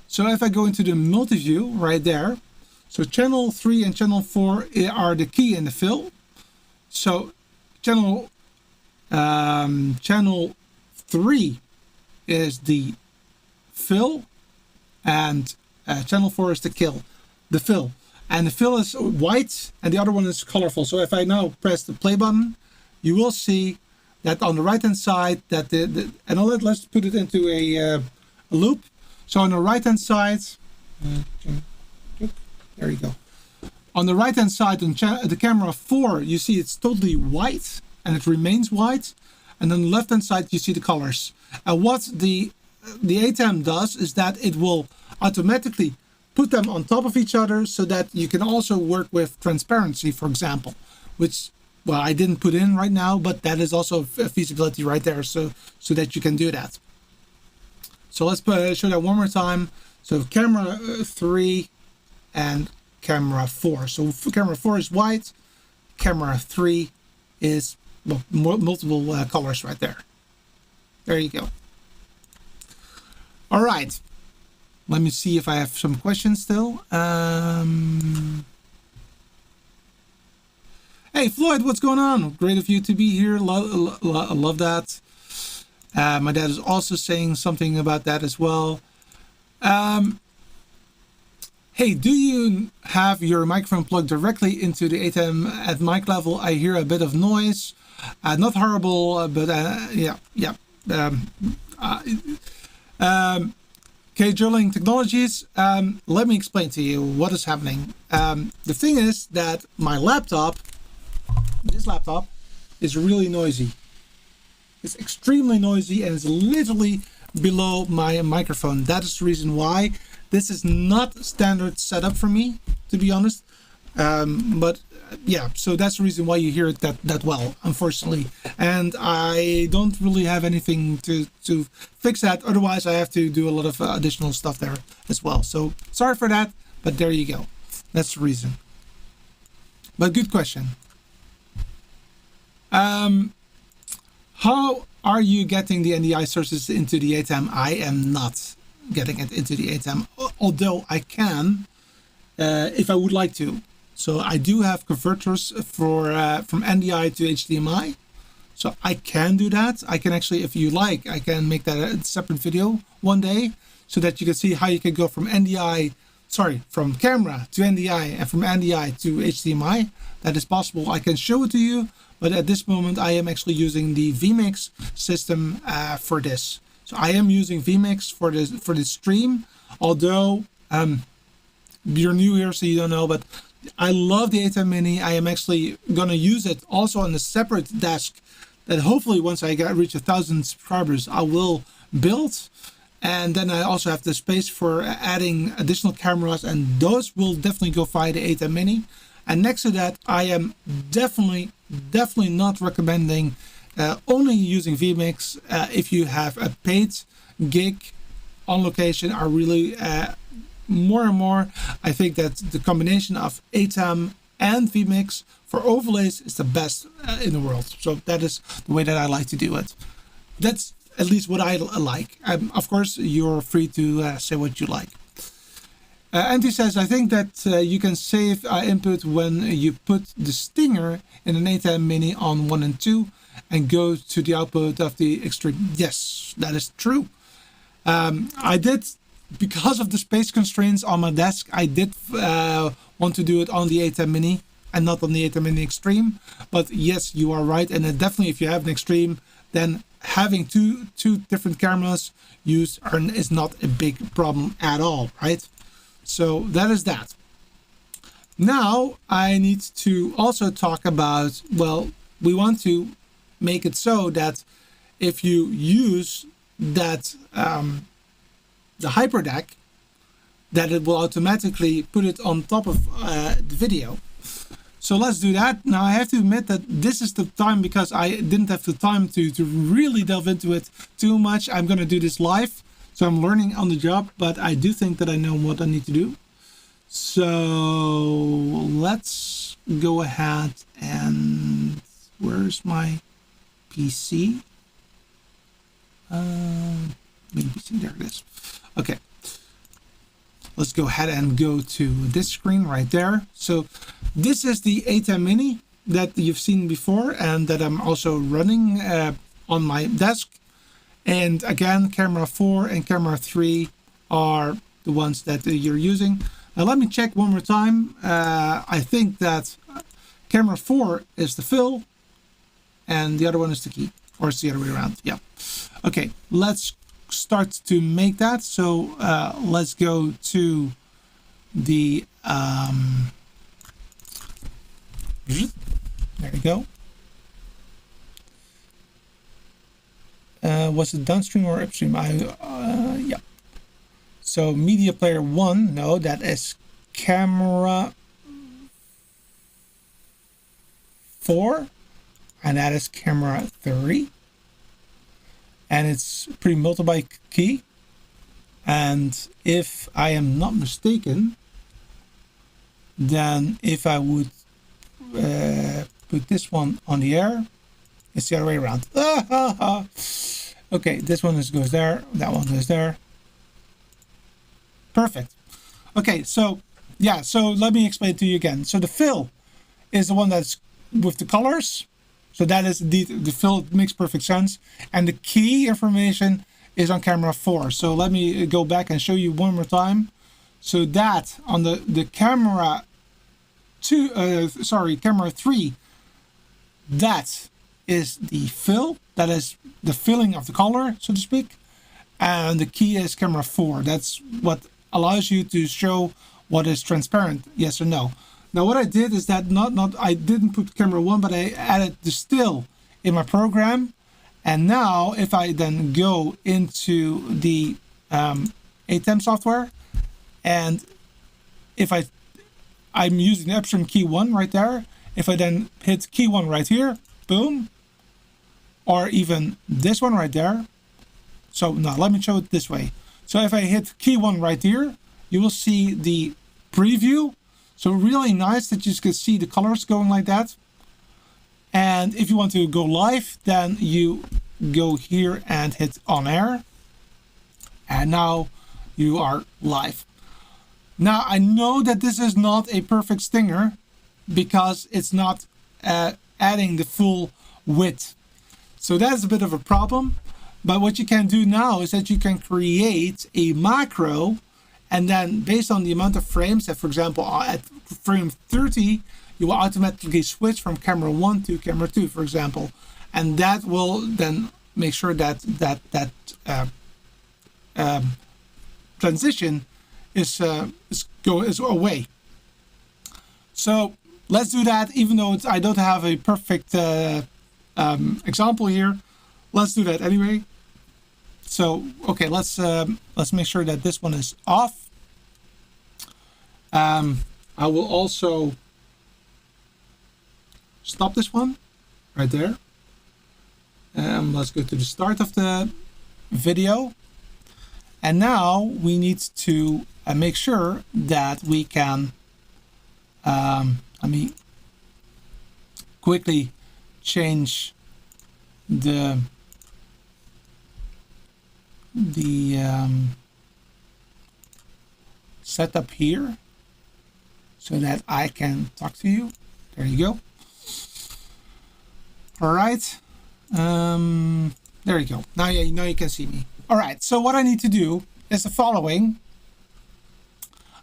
So if I go into the multi-view right there, so channel 3 and channel 4 are the key and the fill. So channel 3 is the fill, and channel 4 is the fill. And the fill is white and the other one is colorful. So if I now press the play button, you will see that on the right hand side that let's put it into a loop. So on the right hand side, there you go. On the right hand side on the camera 4, you see it's totally white and it remains white. And on the left hand side, you see the colors. And what the ATEM does is that it will automatically put them on top of each other so that you can also work with transparency, for example, which, well, I didn't put in right now, but that is also a feasibility right there, so that you can do that. So let's show that one more time. So camera 3 and camera 4. So camera 4 is white, camera 3 is multiple colors right there. There you go. All right. Let me see if I have some questions still. Hey, Floyd, what's going on? Great of you to be here. Love that. My dad is also saying something about that as well. Hey, do you have your microphone plugged directly into the ATEM at mic level? I hear a bit of noise. Not horrible, but yeah. Okay, Drilling Technologies, let me explain to you what is happening. The thing is that my laptop, this laptop, is really noisy. It's extremely noisy and it's literally below my microphone. That is the reason why. This is not standard setup for me, to be honest. But yeah, so that's the reason why you hear it that well, unfortunately. And I don't really have anything to fix that. Otherwise, I have to do a lot of additional stuff there as well. So sorry for that, but there you go. That's the reason. But good question. How are you getting the NDI sources into the ATEM? I am not getting it into the ATEM, although I can if I would like to. So I do have converters for from NDI to HDMI. So I can do that. I can actually, if you like, I can make that a separate video one day so that you can see how you can go from from camera to NDI and from NDI to HDMI. That is possible. I can show it to you, but at this moment I am actually using the vMix system for this. So I am using vMix for this stream, although you're new here, so you don't know, but I love the ATEM Mini. I am actually going to use it also on a separate desk that hopefully once I reach 1,000 subscribers, I will build. And then I also have the space for adding additional cameras, and those will definitely go via the ATEM Mini. And next to that, I am definitely not recommending only using vMix. If you have a paid gig on location, are really more and more, I think that the combination of ATEM and vMix for overlays is the best in the world. So that is the way that I like to do it. That's at least what I like. Of course, you're free to say what you like. Andy says, I think that you can save input when you put the stinger in an ATEM Mini on 1 and 2 and go to the output of the extreme. Yes, that is true. I did, because of the space constraints on my desk, I did want to do it on the ATEM Mini and not on the ATEM Mini Extreme. But yes, you are right. And definitely if you have an Extreme, then having two different cameras used is not a big problem at all, right? So that is that. Now I need to also talk about, well, we want to make it so that if you use that the Hyperdeck, that it will automatically put it on top of the video. So let's do that. Now I have to admit that this is the time, because I didn't have the time to really delve into it too much. I'm going to do this live. So I'm learning on the job, but I do think that I know what I need to do. So let's go ahead and where's my PC? Main PC, there it is. Okay. Let's go ahead and go to this screen right there. So this is the ATEM Mini that you've seen before and that I'm also running on my desk. And again, camera 4 and camera 3 are the ones that you're using. Now let me check one more time. I think that camera 4 is the fill and the other one is the key, or it's the other way around. Yeah. Okay, let's start to make that. So let's go to the there you go. Was it downstream or upstream? Yeah. So media player 1, no, that is camera 4, and that is camera 3. And it's pre-multiply key. And if I am not mistaken, then if I would put this one on the air, it's the other way around. Okay, this one goes there, that one goes there. Perfect. Okay, so yeah, so let me explain to you again. So the fill is the one that's with the colors. So that is the fill. It makes perfect sense. And the key information is on camera 4. So let me go back and show you one more time. So that on the camera camera 3, that is the fill. That is the filling of the color, so to speak. And the key is camera 4. That's what allows you to show what is transparent, yes or no. Now what I did is that I didn't put camera 1, but I added the still in my program. And now if I then go into the ATEM software, and if I'm using the upstream key 1 right there, if I then hit key 1 right here, boom, or even this one right there. So now let me show it this way. So if I hit key 1 right here, you will see the preview. So really nice that you can see the colors going like that. And if you want to go live, then you go here and hit on air. And now you are live. Now I know that this is not a perfect stinger because it's not adding the full width. So that's a bit of a problem. But what you can do now is that you can create a macro, and then based on the amount of frames, that for example at frame 30, you will automatically switch from camera 1 to camera 2, for example. And that will then make sure that transition is away. So let's do that, even though I don't have a perfect example here. Let's do that anyway. So okay, let's make sure that this one is off. I will also stop this one right there. Let's go to the start of the video. And now we need to make sure that we can, let me quickly change the set up here so that I can talk to you. There you go. All right. There you go. Now you can see me. All right. So what I need to do is the following.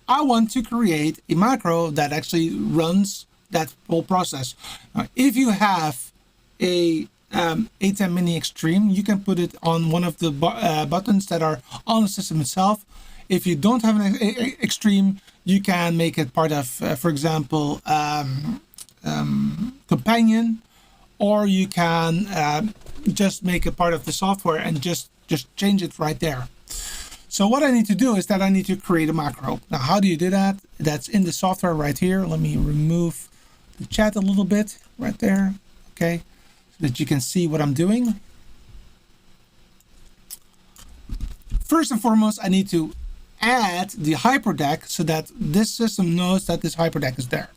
I want to create a macro that actually runs that whole process. Now, if you have a ATEM Mini Extreme, you can put it on one of the buttons that are on the system itself. If you don't have an Extreme, you can make it part of, for example, Companion, or you can just make it part of the software and just change it right there. So what I need to do is that I need to create a macro. Now, how do you do that? That's in the software right here. Let me remove the chat a little bit right there. Okay, so that you can see what I'm doing. First and foremost, I need to add the hyperdeck so that this system knows that this hyperdeck is there.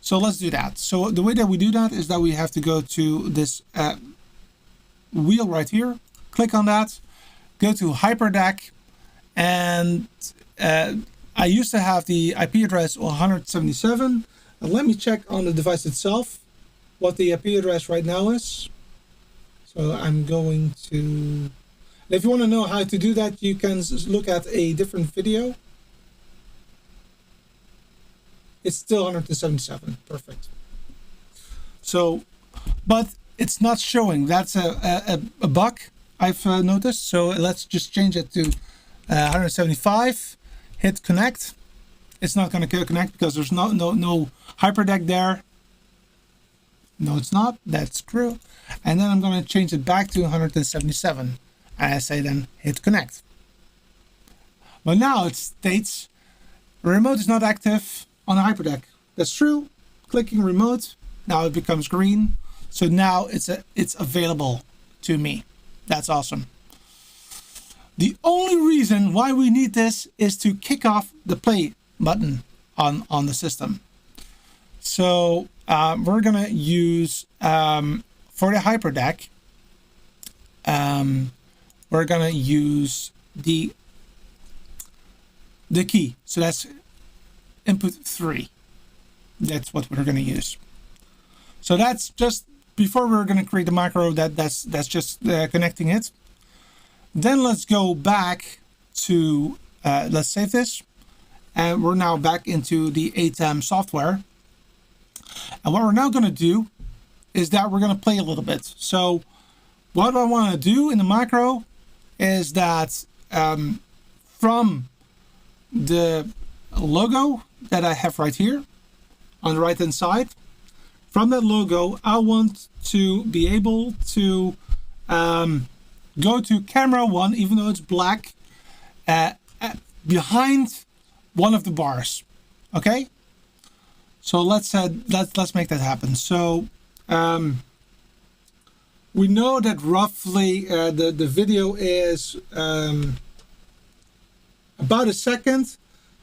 So let's do that. So the way that we do that is that we have to go to this wheel right here, click on that, go to hyperdeck, and I used to have the IP address 177. And let me check on the device itself what the IP address right now is. So I'm going to, if you want to know how to do that, you can look at a different video. It's still 177. Perfect. So, but it's not showing. That's a bug I've noticed. So let's just change it to 175. Hit connect. It's not going to connect because there's no hyperdeck there. No, it's not. That's true. And then I'm going to change it back to 177. And I say then hit connect. But now it states remote is not active on the hyperdeck. That's true. Clicking remote, now it becomes green. So now it's available to me. That's awesome. The only reason why we need this is to kick off the play button on the system. So we're gonna use for the hyperdeck. We're gonna use the key. So that's input 3. That's what we're gonna use. So that's just before we're gonna create the macro. That's just connecting it. Then let's go back to let's save this, and we're now back into the ATEM software. And what we're now going to do is that we're going to play a little bit. So what I want to do in the macro is that from the logo that I have right here on the right hand side, from that logo, I want to be able to go to camera 1, even though it's black, behind one of the bars. Okay, so let's make that happen. So we know that roughly the video is about a second,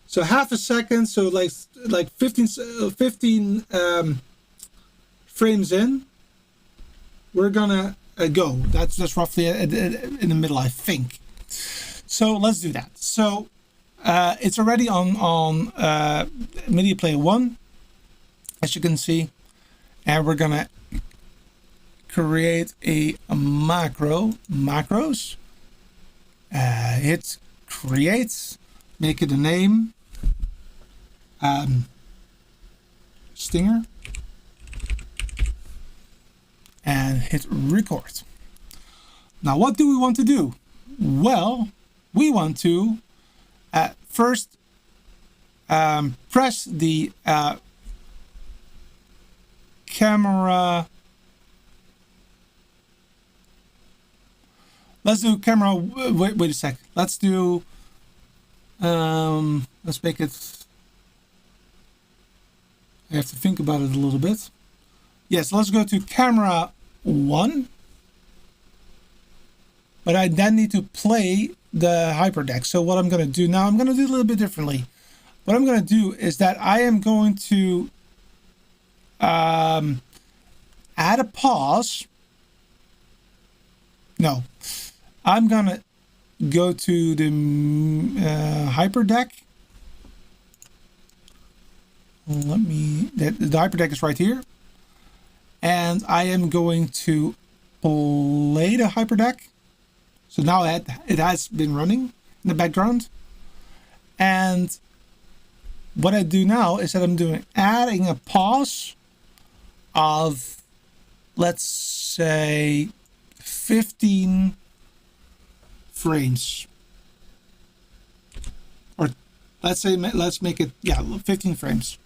so half a second, so like 15 frames in, we're gonna go. That's roughly in the middle, I think. So let's do that. So it's already on media player 1, as you can see, and we're gonna create a macros. Hit create, make it a name, Stinger, and hit record. Now what do we want to do? Well, we want to first press the camera. Let's do camera. Wait a sec. Let's do. Let's make it. I have to think about it a little bit. Yes, let's go to camera 1. But I then need to play the hyperdeck. So what I'm going to do now, I'm going to do a little bit differently. What I'm going to do is that I am going to add a pause. No, I'm going to go to the hyperdeck. the hyperdeck is right here. And I am going to play the hyperdeck. So now it has been running in the background. And what I do now is that I'm adding a pause of, let's say, 15 frames. Or let's make it, 15 frames.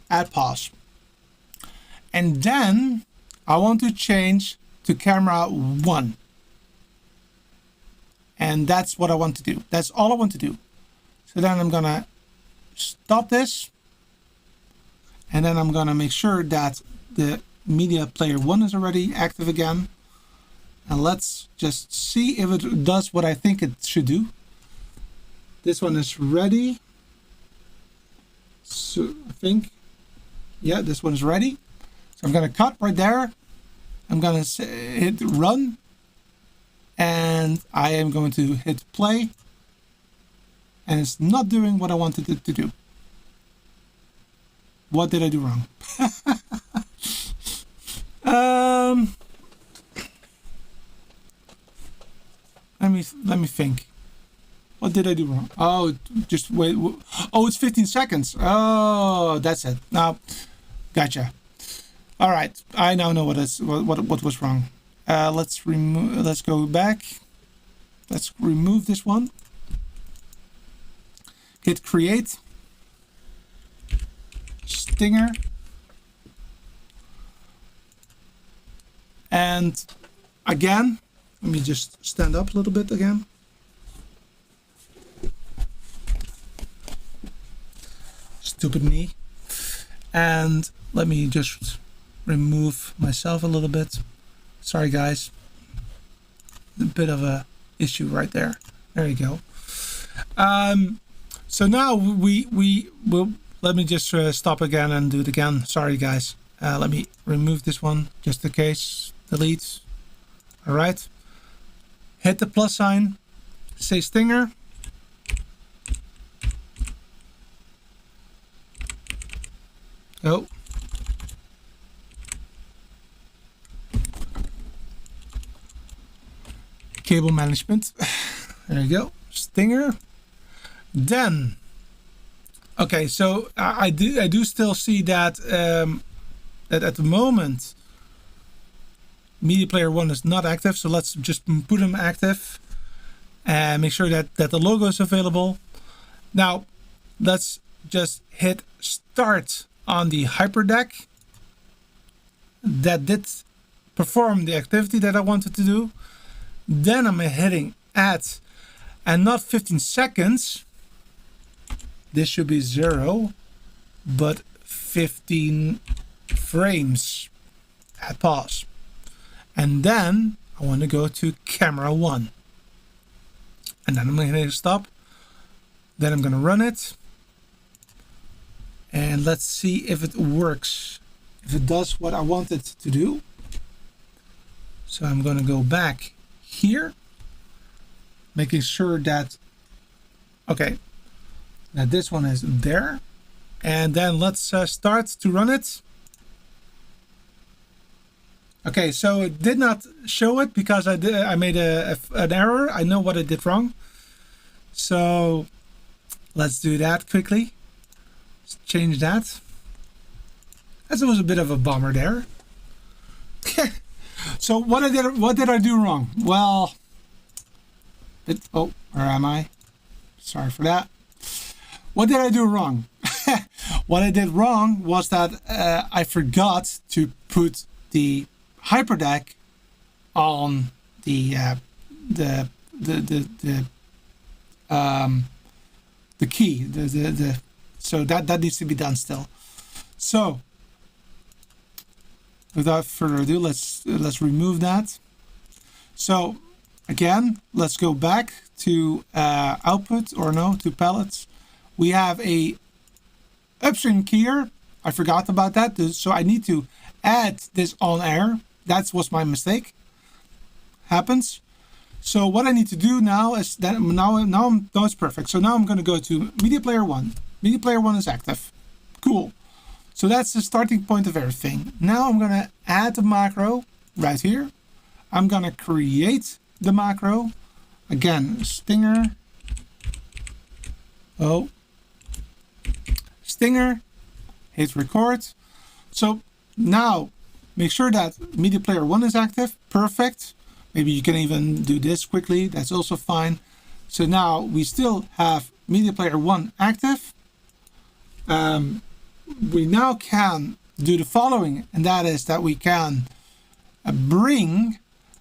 Add pause. And then I want to change to camera 1. And that's what I want to do. That's all I want to do. So then I'm gonna stop this. And then I'm gonna make sure that the media player 1 is already active again. And let's just see if it does what I think it should do. This one is ready. So I think, yeah, this one is ready. So I'm going to cut right there. I'm going to hit run. And I am going to hit play. And it's not doing what I wanted it to do. What did I do wrong? Let me think. What did I do wrong? Oh, just wait. Oh, it's 15 seconds. Oh, that's it. Now, gotcha. All right, I now know what was wrong. Let's remove. Let's go back. Let's remove this one. Hit create. Stinger. And again, let me just stand up a little bit again. Stupid me. And let me just remove myself a little bit. Sorry guys, a bit of a issue right there. There you go. So now we will, let me just stop again and do it again. Sorry guys. Let me remove this one just in case. Delete. All right. Hit the plus sign. Say stinger. Oh. Cable management. There you go. Stinger. Then. Okay, so I do still see that that at the moment media player 1 is not active. So let's just put him active and make sure that the logo is available. Now let's just hit start on the hyperdeck. That did perform the activity that I wanted to do. Then I'm hitting add, and not 15 seconds. This should be 0, but 15 frames. Add pause. And then I want to go to camera 1. And then I'm going to hit stop. Then I'm going to run it. And let's see if it works. If it does what I want it to do. So I'm going to go back here. Making sure that, okay, that this one is there. And then let's start to run it. Okay, so it did not show it because I made an error. I know what I did wrong. So let's do that quickly. Let's change that. As it was a bit of a bummer there. So what did I do wrong? Well, oh, where am I? Sorry for that. What did I do wrong? What I did wrong was that I forgot to put the hyperdeck on the key. So that needs to be done still. So without further ado, let's remove that. So again, let's go back to output, or no, to palettes. We have a upstream keyer. I forgot about that, so I need to add this on air. That was my mistake. Happens. So what I need to do now is that now it's perfect. So now I'm going to go to media player 1. Media player 1 is active. Cool. So that's the starting point of everything. Now I'm gonna add the macro right here. I'm gonna create the macro. Again, stinger. Oh. Stinger. Hit record. So now make sure that media player 1 is active. Perfect. Maybe you can even do this quickly. That's also fine. So now we still have media player 1 active. We now can do the following, and that is that we can bring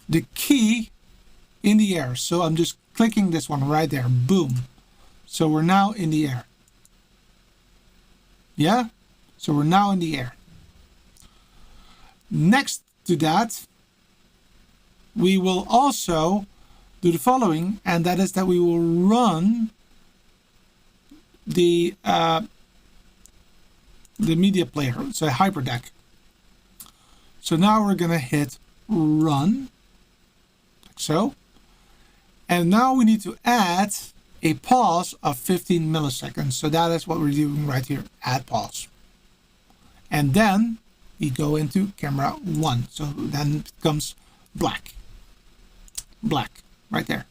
the key in the air. So I'm just clicking this one right there. Boom. So we're now in the air. Yeah? So we're now in the air. Next to that, we will also do the following, and that is that we will run the media player, so Hyperdeck. So now we're gonna hit run, like so. And now we need to add a pause of 15 milliseconds. So that is what we're doing right here, add pause. And then we go into camera 1. So then it becomes black, right there.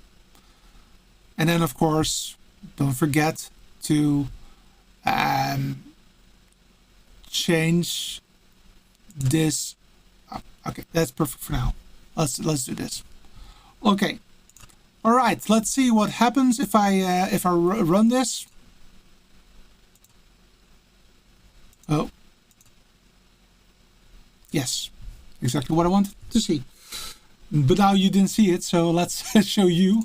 And then of course, don't forget to change this up. Okay, that's perfect for now. Let's do this. Okay. All right, let's see what happens if I run this. Oh. Yes. Exactly what I wanted to see. But now you didn't see it, so let's show you.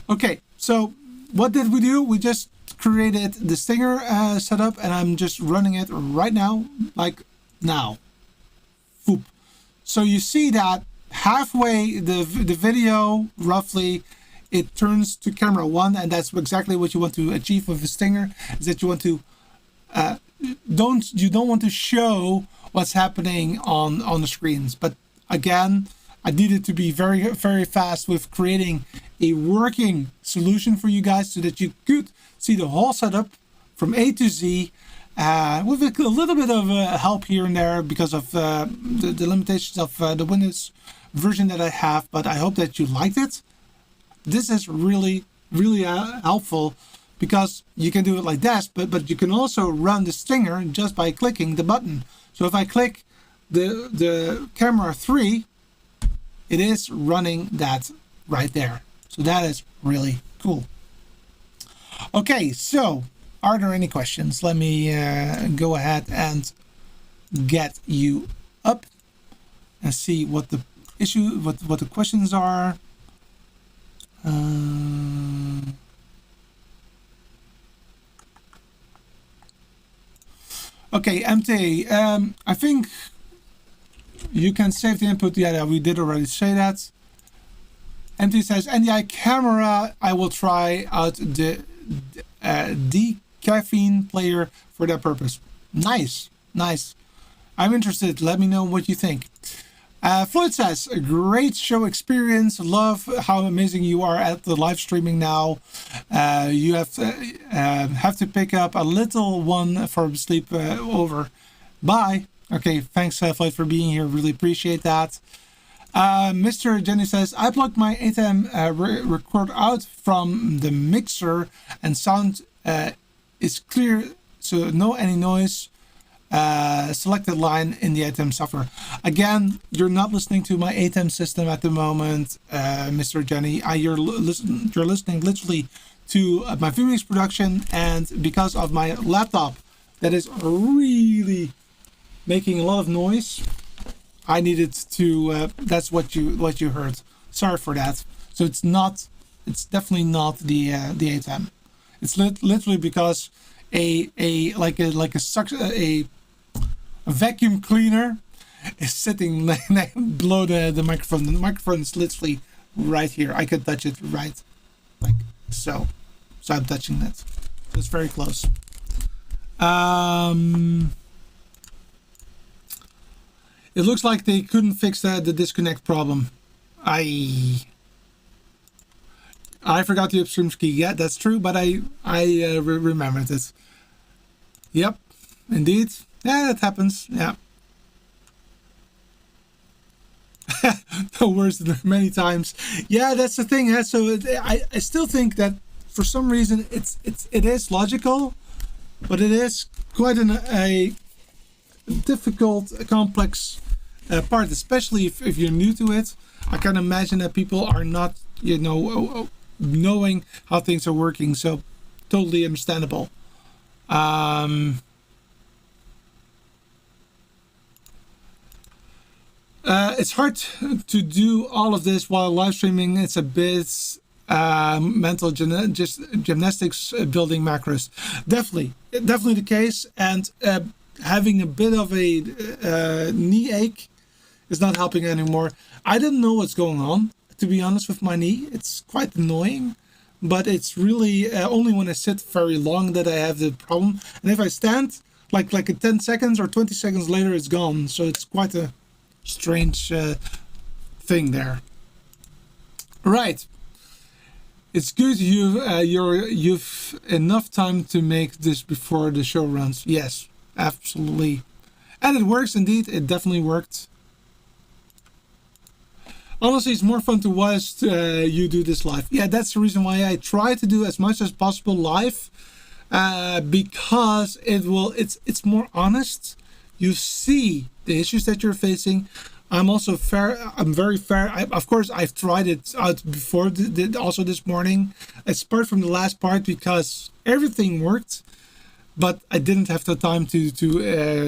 Okay, so what did we do? We just created the stinger setup, and I'm just running it right now, like now. Boop. So you see that halfway the video, roughly, it turns to camera 1, and that's exactly what you want to achieve with the stinger, is that you want to don't want to show what's happening on the screens. But again, I needed to be very, very fast with creating a working solution for you guys so that you could see the whole setup from A to Z with a little bit of help here and there because of the limitations of the Windows version that I have. But I hope that you liked it. This is really, really helpful because you can do it like this, but you can also run the stinger just by clicking the button. So if I click the camera 3, it is running that right there. So that is really cool. Okay, so are there any questions? Let me go ahead and get you up and see what the issue, what the questions are. Okay, MT, I think you can save the input. Yeah, we did already say that. MT says, NDI camera, I will try out the caffeine player for that purpose. Nice, nice. I'm interested. Let me know what you think. Floyd says, a great show experience. Love how amazing you are at the live streaming now. You have to pick up a little one for sleep over. Bye. Okay, thanks Floyd for being here. Really appreciate that. Mr. Jenny says, I plugged my ATEM record out from the mixer and sound is clear, so no any noise. Selected line in the ATEM software. Again, you're not listening to my ATEM system at the moment, Mr. Jenny. You're listening literally to my Vimix production, and because of my laptop that is really making a lot of noise, I needed to. That's what you heard. Sorry for that. So it's definitely not the ATEM. It's literally because a vacuum cleaner is sitting below the microphone. The microphone is literally right here. I could touch it right like so. So I'm touching that. So it's very close. It looks like they couldn't fix the disconnect problem. I forgot the upstream key. Yeah, that's true, but I remembered it. Yep, indeed. Yeah, that happens. Yeah. No worse than many times. Yeah, that's the thing. Yeah? So I still think that for some reason it is logical, but it is quite a difficult, complex part, especially if you're new to it. I can imagine that people are not, knowing how things are working. So totally understandable. It's hard to do all of this while live streaming. It's a bit mental gymnastics building macros. Definitely the case. And having a bit of a knee ache is not helping anymore. I don't know what's going on, to be honest, with my knee. It's quite annoying, but it's really only when I sit very long that I have the problem. And if I stand, like 10 seconds or 20 seconds later, it's gone. So it's quite a strange thing there. Right. It's good you've enough time to make this before the show runs. Yes, absolutely. And it works indeed. It definitely worked. Honestly, it's more fun to watch you do this live. Yeah, that's the reason why I try to do as much as possible live, because it's more honest. You see the issues that you're facing. I'm also fair. I'm very fair. Of course, I've tried it out before. Also this morning, apart from the last part, because everything worked, but I didn't have the time to do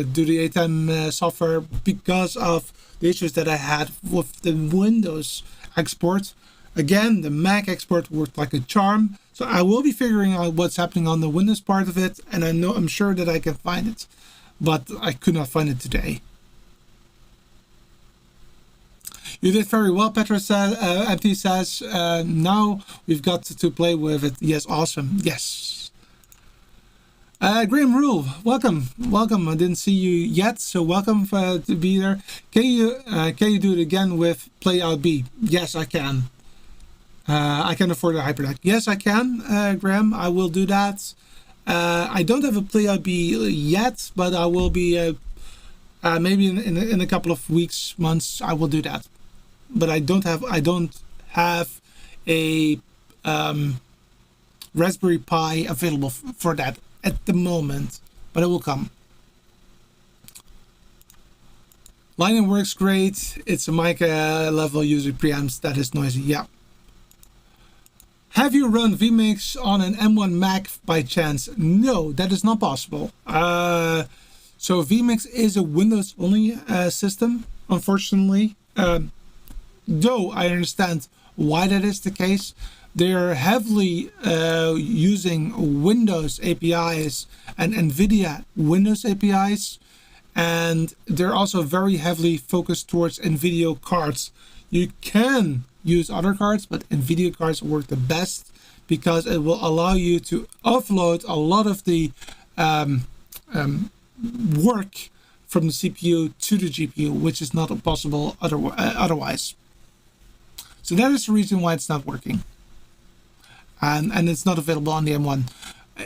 the ATEM software because of the issues that I had with the Windows export. Again, the Mac export worked like a charm. So I will be figuring out what's happening on the Windows part of it, and I'm sure that I can find it, but I could not find it today. You did very well, Petra says. MT says, now we've got to play with it. Yes, awesome. Yes. Graham Rule, welcome. I didn't see you yet, so welcome to be there. Can you do it again with Play Out B? Yes, I can. I can afford a Hyperdeck. Yes, I can, Graham. I will do that. I don't have a Play Out B yet, but I will be maybe in a couple of weeks, months. I will do that. But I don't have a Raspberry Pi available for that at the moment, but it will come. Lightning works great. It's a mic level user preamps that is noisy. Yeah. Have you run vMix on an M1 Mac by chance? No, that is not possible. So vMix is a Windows only system, unfortunately. Though I understand why that is the case. They're heavily using Windows APIs and NVIDIA Windows APIs, and they're also very heavily focused towards NVIDIA cards. You can use other cards, but NVIDIA cards work the best because it will allow you to offload a lot of the work from the CPU to the GPU, which is not possible otherwise. So that is the reason why it's not working. And it's not available on the M1.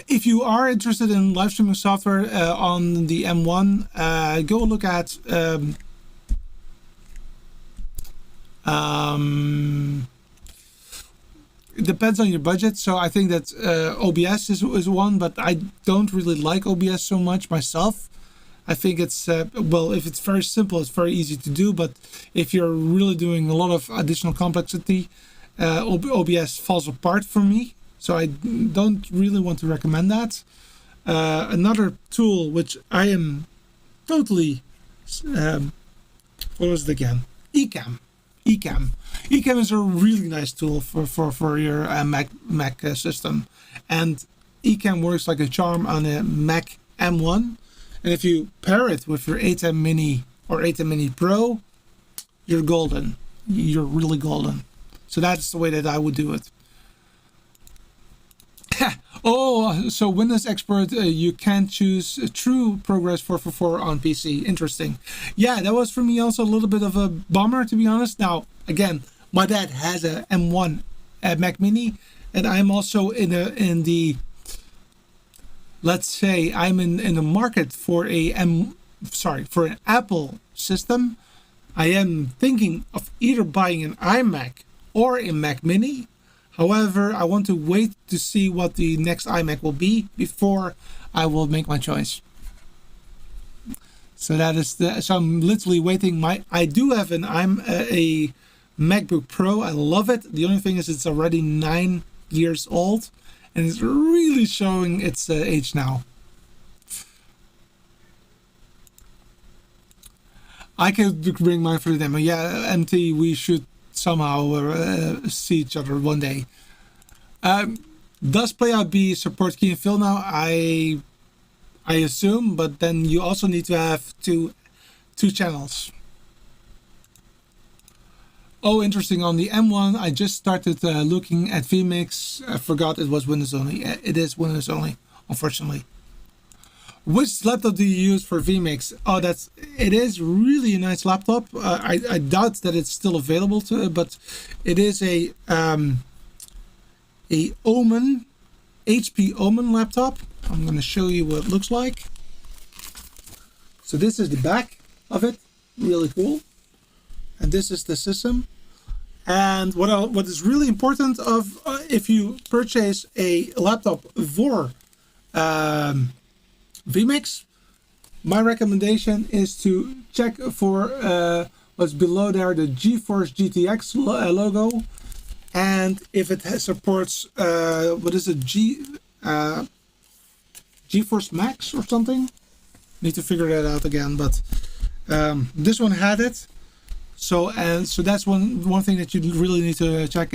If you are interested in live streaming software on the M1, go look at it depends on your budget. So I think that OBS is one, but I don't really like OBS so much myself. I think it's, well, if it's very simple, it's very easy to do. But if you're really doing a lot of additional complexity, OBS falls apart for me. So I don't really want to recommend that. Another tool, which I am totally, what was it again? Ecamm. Ecamm is a really nice tool for your Mac system. And Ecamm works like a charm on a Mac M1. And if you pair it with your ATEM Mini or ATEM Mini Pro, you're golden. You're really golden. So that's the way that I would do it. Oh, so Windows Expert, you can't choose True Progress 444 on PC. Interesting. Yeah, that was for me also a little bit of a bummer, to be honest. Now, again, my dad has a M1 Mac Mini, and I'm also in the let's say I'm in the market for a for an Apple system, I am thinking of either buying an iMac or a Mac Mini. However, I want to wait to see what the next iMac will be before I will make my choice. So that is so I'm literally waiting. I do have a MacBook Pro. I love it. The only thing is it's already 9 years old, and it's really showing its age now. I could bring mine for the demo. Yeah, MT, we should somehow see each other one day. Does Playout B support key and fill now? I assume, but then you also need to have two channels. Oh, interesting. On the M1, I just started looking at vMix. I forgot it was Windows only. It is Windows only, unfortunately. Which laptop do you use for vMix? Oh, it is really a nice laptop. I doubt that it's still available but it is a Omen, HP Omen laptop. I'm going to show you what it looks like. So this is the back of it, really cool. And this is the system. And what is really important if you purchase a laptop for vMix, my recommendation is to check for what's below there, the GeForce GTX logo, and if it supports what is it, GeForce Max or something. Need to figure that out again, but this one had it. So that's one thing that you really need to check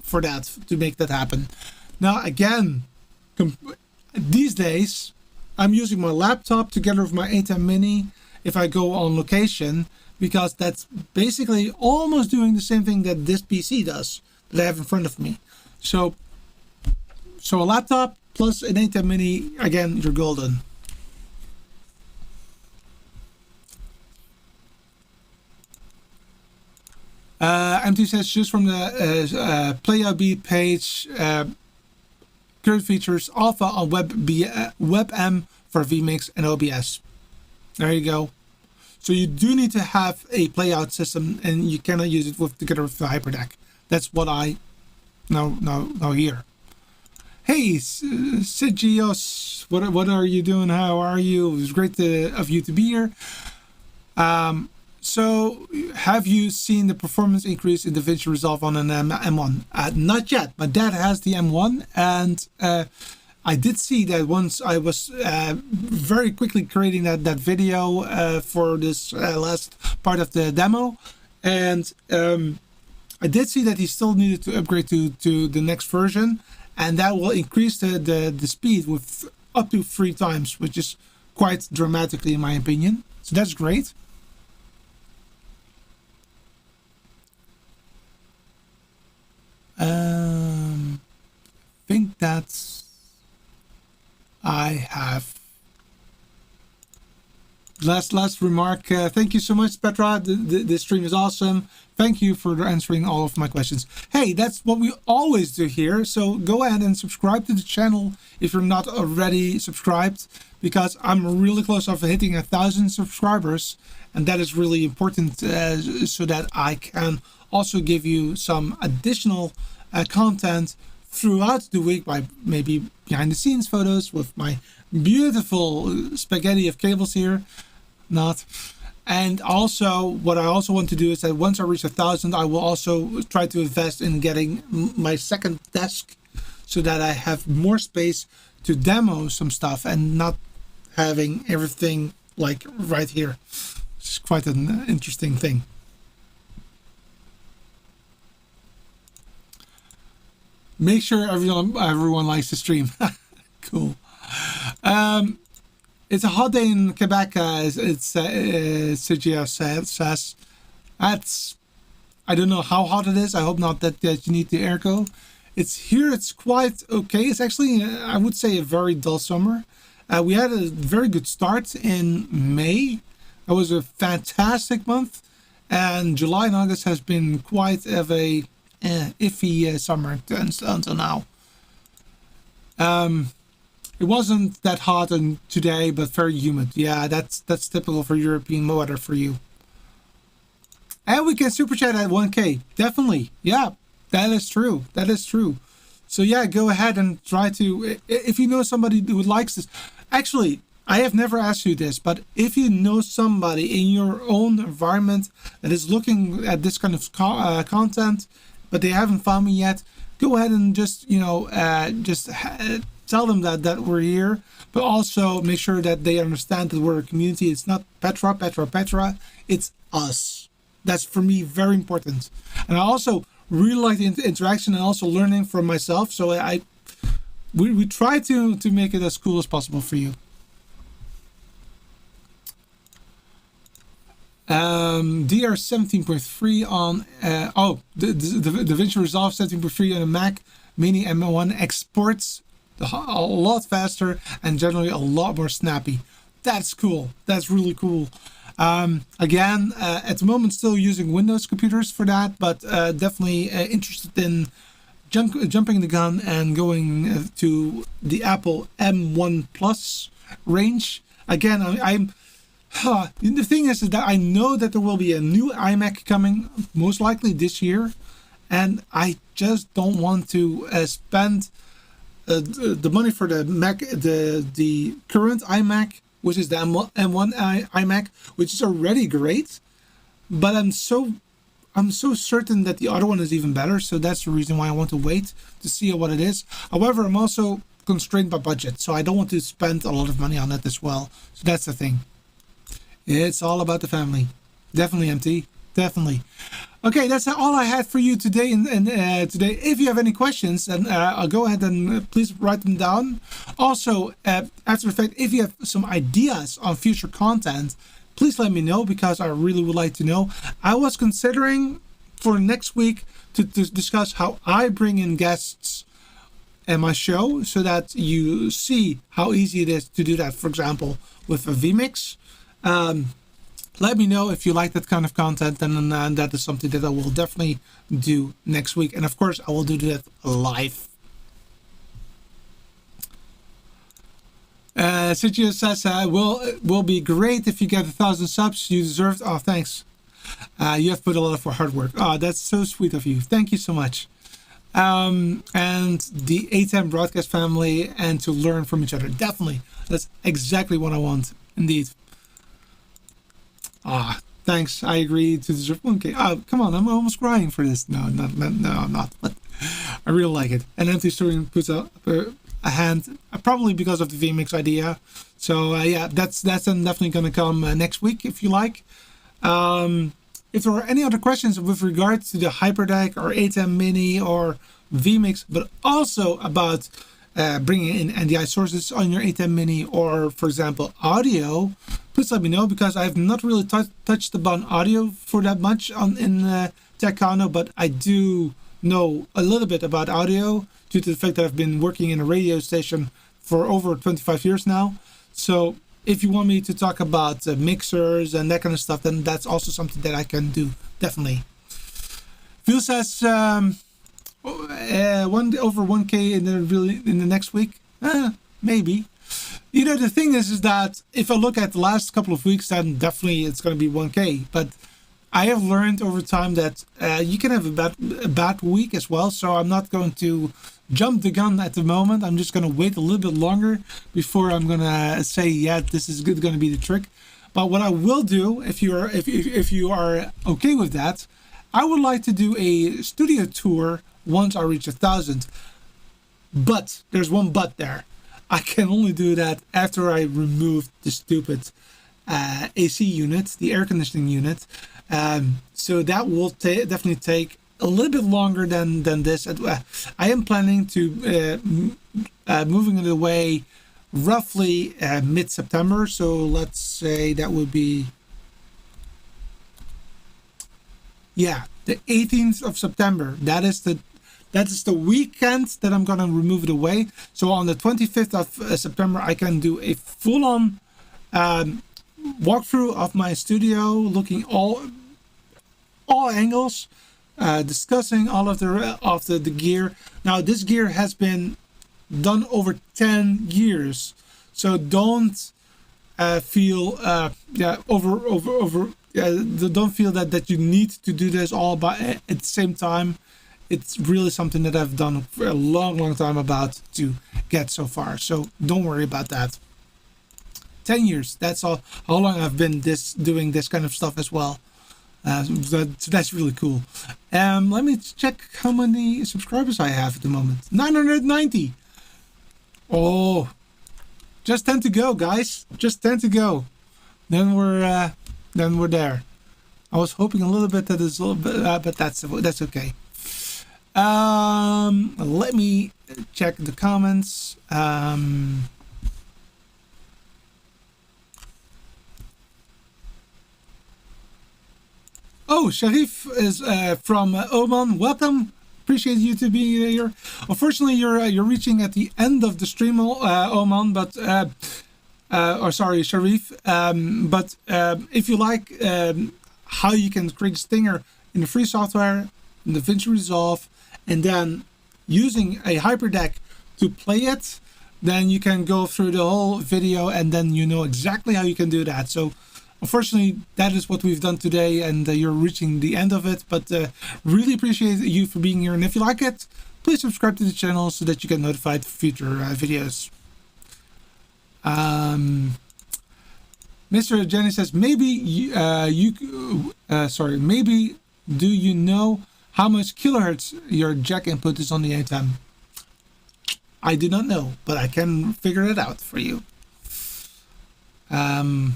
for that, to make that happen. Now again, these days I'm using my laptop together with my ATEM Mini if I go on location, because that's basically almost doing the same thing that this PC does that I have in front of me. So a laptop plus an ATEM Mini, again, you're golden. MT says, just from the PlayOB page, current features alpha on WebM for vMix and OBS. There you go. So you do need to have a playout system, and you cannot use it together with the Hyperdeck. That's what I know here. Hey, Sigios, what are you doing? How are you? It was great of you to be here. So, have you seen the performance increase in DaVinci Resolve on an M1? Not yet. My dad has the M1, and I did see that once I was very quickly creating that video for this last part of the demo, and I did see that he still needed to upgrade to the next version, and that will increase the speed with up to 3 times, which is quite dramatically in my opinion. So that's great. I think that's I have last remark. Thank you so much, Petra. The stream is awesome. Thank you for answering all of my questions. Hey, that's what we always do here. So go ahead and subscribe to the channel if you're not already subscribed, because I'm really close to hitting 1,000 subscribers, and that is really important so that I can also give you some additional content throughout the week, by maybe behind the scenes photos with my beautiful spaghetti of cables here. And also what I also want to do is that once I reach 1,000, I will also try to invest in getting my second desk so that I have more space to demo some stuff and not having everything like right here. It's quite an interesting thing. Make sure everyone likes the stream. Cool. It's a hot day in Quebec, Sergio says. I don't know how hot it is. I hope not that you need the airco. It's quite okay. It's actually, I would say, a very dull summer. We had a very good start in May. It was a fantastic month. And July and August has been quite of a iffy summer until now. It wasn't that hot today, but very humid. Yeah, that's typical for European weather for you. And we can super chat at 1K. Definitely. Yeah, that is true. That is true. So yeah, go ahead and try to, if you know somebody who likes this. Actually, I have never asked you this, but if you know somebody in your own environment that is looking at this kind of content, but they haven't found me yet, go ahead and just, tell them that we're here, but also make sure that they understand that we're a community. It's not Petra, it's us. That's for me very important. And I also really like the interaction and also learning from myself. So we try to make it as cool as possible for you. DR 17.3 on the DaVinci Resolve 17.3 on a Mac Mini M1 exports a lot faster and generally a lot more snappy. That's cool. That's really cool. Again, at the moment still using Windows computers for that, but definitely interested in jumping the gun and going to the Apple M1 Plus range. Again, the thing is that I know that there will be a new iMac coming, most likely this year, and I just don't want to spend the money for the Mac, the current iMac, which is the M1 iMac, which is already great, but I'm so certain that the other one is even better. So that's the reason why I want to wait to see what it is. However, I'm also constrained by budget, so I don't want to spend a lot of money on it as well. So that's the thing. It's all about the family. Definitely, MT. Definitely. Okay, that's all I had for you today. And today, if you have any questions, then I'll go ahead and please write them down. Also, after the fact, if you have some ideas on future content, please let me know, because I really would like to know. I was considering for next week to discuss how I bring in guests in my show, so that you see how easy it is to do that. For example, with a vMix. Let me know if you like that kind of content, and that is something that I will definitely do next week. And of course, I will do that live. Sitya says, will be great if you get 1,000 subs. You deserve. Oh, thanks. You have put a lot of hard work. Oh, that's so sweet of you. Thank you so much. And the ATEM broadcast family, and to learn from each other. Definitely. That's exactly what I want. Indeed. Thanks. I agree to deserve 1K. Oh, come on. I'm almost crying for this. No, I'm not. But I really like it. And Empty Story puts up a hand, probably because of the vMix idea. So yeah, that's definitely going to come next week if you like. If there are any other questions with regards to the Hyperdeck or ATEM Mini or vMix, but also about bringing in NDI sources on your ATEM Mini, or for example audio, please let me know, because I've not really touched upon audio for that much in Takano, but I do know a little bit about audio due to the fact that I've been working in a radio station for over 25 years now. So if you want me to talk about mixers and that kind of stuff, then that's also something that I can do, definitely. Phil says over 1K in the next week, maybe. You know, the thing is that if I look at the last couple of weeks, then definitely it's going to be 1K. But I have learned over time that you can have a bad week as well. So I'm not going to jump the gun at the moment. I'm just going to wait a little bit longer before I'm going to say, yeah, this is going to be the trick. But what I will do, if you are okay with that, I would like to do a studio tour once I reach 1,000. But there's one but there. I can only do that after I remove the stupid AC unit, the air conditioning unit. So that will definitely take a little bit longer than this. I am planning to moving it away roughly mid-September. So let's say that would be, yeah, the 18th of September. That is the weekend that I'm gonna remove it away. So on the 25th of September, I can do a full-on walkthrough of my studio, looking all angles, discussing all of the gear. Now this gear has been done over 10 years. So don't feel don't feel that you need to do this all by at the same time. It's really something that I've done for a long time about to get so far. So don't worry about that. 10 years, that's all how long I've been doing this kind of stuff as well. So that's really cool. Let me check how many subscribers I have at the moment. 990. Oh, just 10 to go, guys. Just 10 to go. Then we're there. I was hoping a little bit that it's a little bit, but that's okay. Let me check the comments. Oh, Sharif is from Oman. Welcome. Appreciate you to be here. Unfortunately, you're reaching at the end of the stream, Oman, but or sorry, Sharif. But if you like how you can create a stinger in the free software, in DaVinci Resolve, and then using a Hyperdeck to play it, then you can go through the whole video, and then you know exactly how you can do that. So unfortunately, that is what we've done today, and you're reaching the end of it, but really appreciate you for being here. And if you like it, please subscribe to the channel so that you get notified for future videos. Mr. Jenny says, maybe maybe do you know how much kilohertz your jack input is on the ATEM? I do not know, but I can figure it out for you. And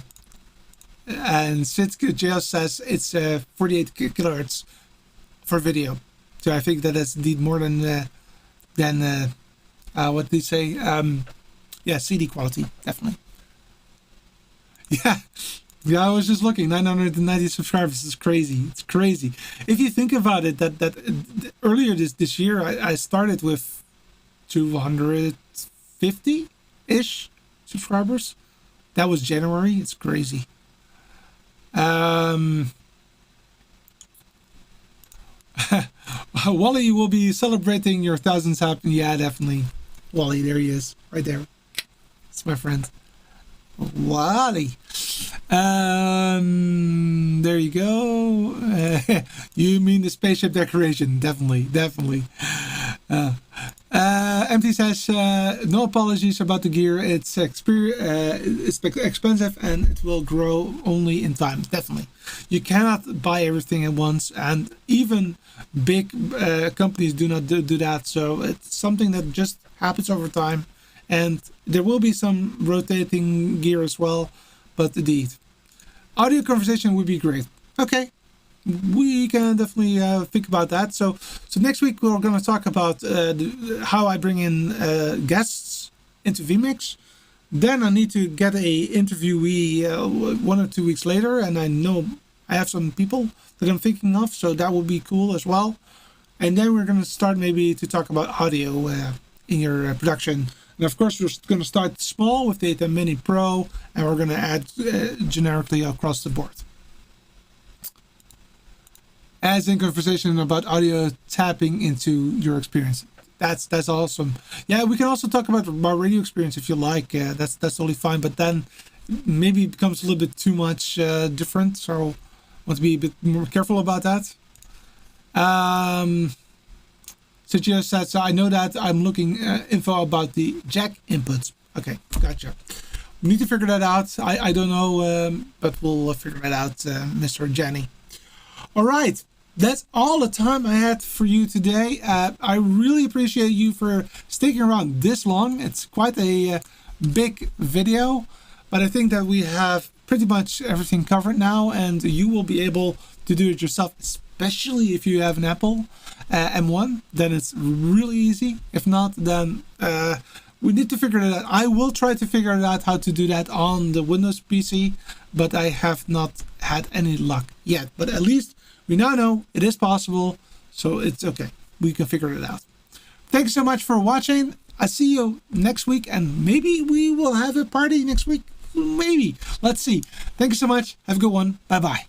Sitk says it's 48 kilohertz for video. So I think that is indeed more than what they say. Yeah, CD quality, definitely. Yeah, I was just looking. 990 subscribers is crazy. It's crazy. If you think about it, that earlier this year I started with 250-ish subscribers. That was January. It's crazy. Wally will be celebrating your 1,000th happen. Yeah, definitely. Wally, there he is, right there. It's my friend, Wally. There you go. You mean the spaceship decoration? Definitely. MT says, no apologies about the gear. It's expensive and it will grow only in time. Definitely. You cannot buy everything at once, and even big companies do not do that. So it's something that just happens over time, and there will be some rotating gear as well. But indeed, audio conversation would be great. Okay. We can definitely think about that. So next week we're going to talk about how I bring in guests into vMix. Then I need to get a interviewee 1 or 2 weeks later, and I know I have some people that I'm thinking of, so that will be cool as well. And then we're going to start maybe to talk about audio in your production. And of course, we're going to start small with the ATEM Mini Pro, and we're going to add generically across the board. As in conversation about audio tapping into your experience. That's awesome. Yeah, we can also talk about my radio experience if you like. That's totally fine. But then maybe it becomes a little bit too much different. So I want to be a bit more careful about that. So just said, so I know that I'm looking info about the jack inputs. Okay, gotcha. We need to figure that out. I don't know, but we'll figure that out, Mr. Jenny. All right, that's all the time I had for you today. I really appreciate you for sticking around this long. It's quite a big video, but I think that we have pretty much everything covered now, and you will be able to do it yourself, especially if you have an Apple M1. Then it's really easy. If not, then we need to figure it out. I will try to figure it out how to do that on the Windows PC, but I have not had any luck yet. But at least we now know it is possible, so it's okay. We can figure it out. Thank you so much for watching. I'll see you next week, and maybe we will have a party next week. Maybe. Let's see. Thank you so much. Have a good one. Bye-bye.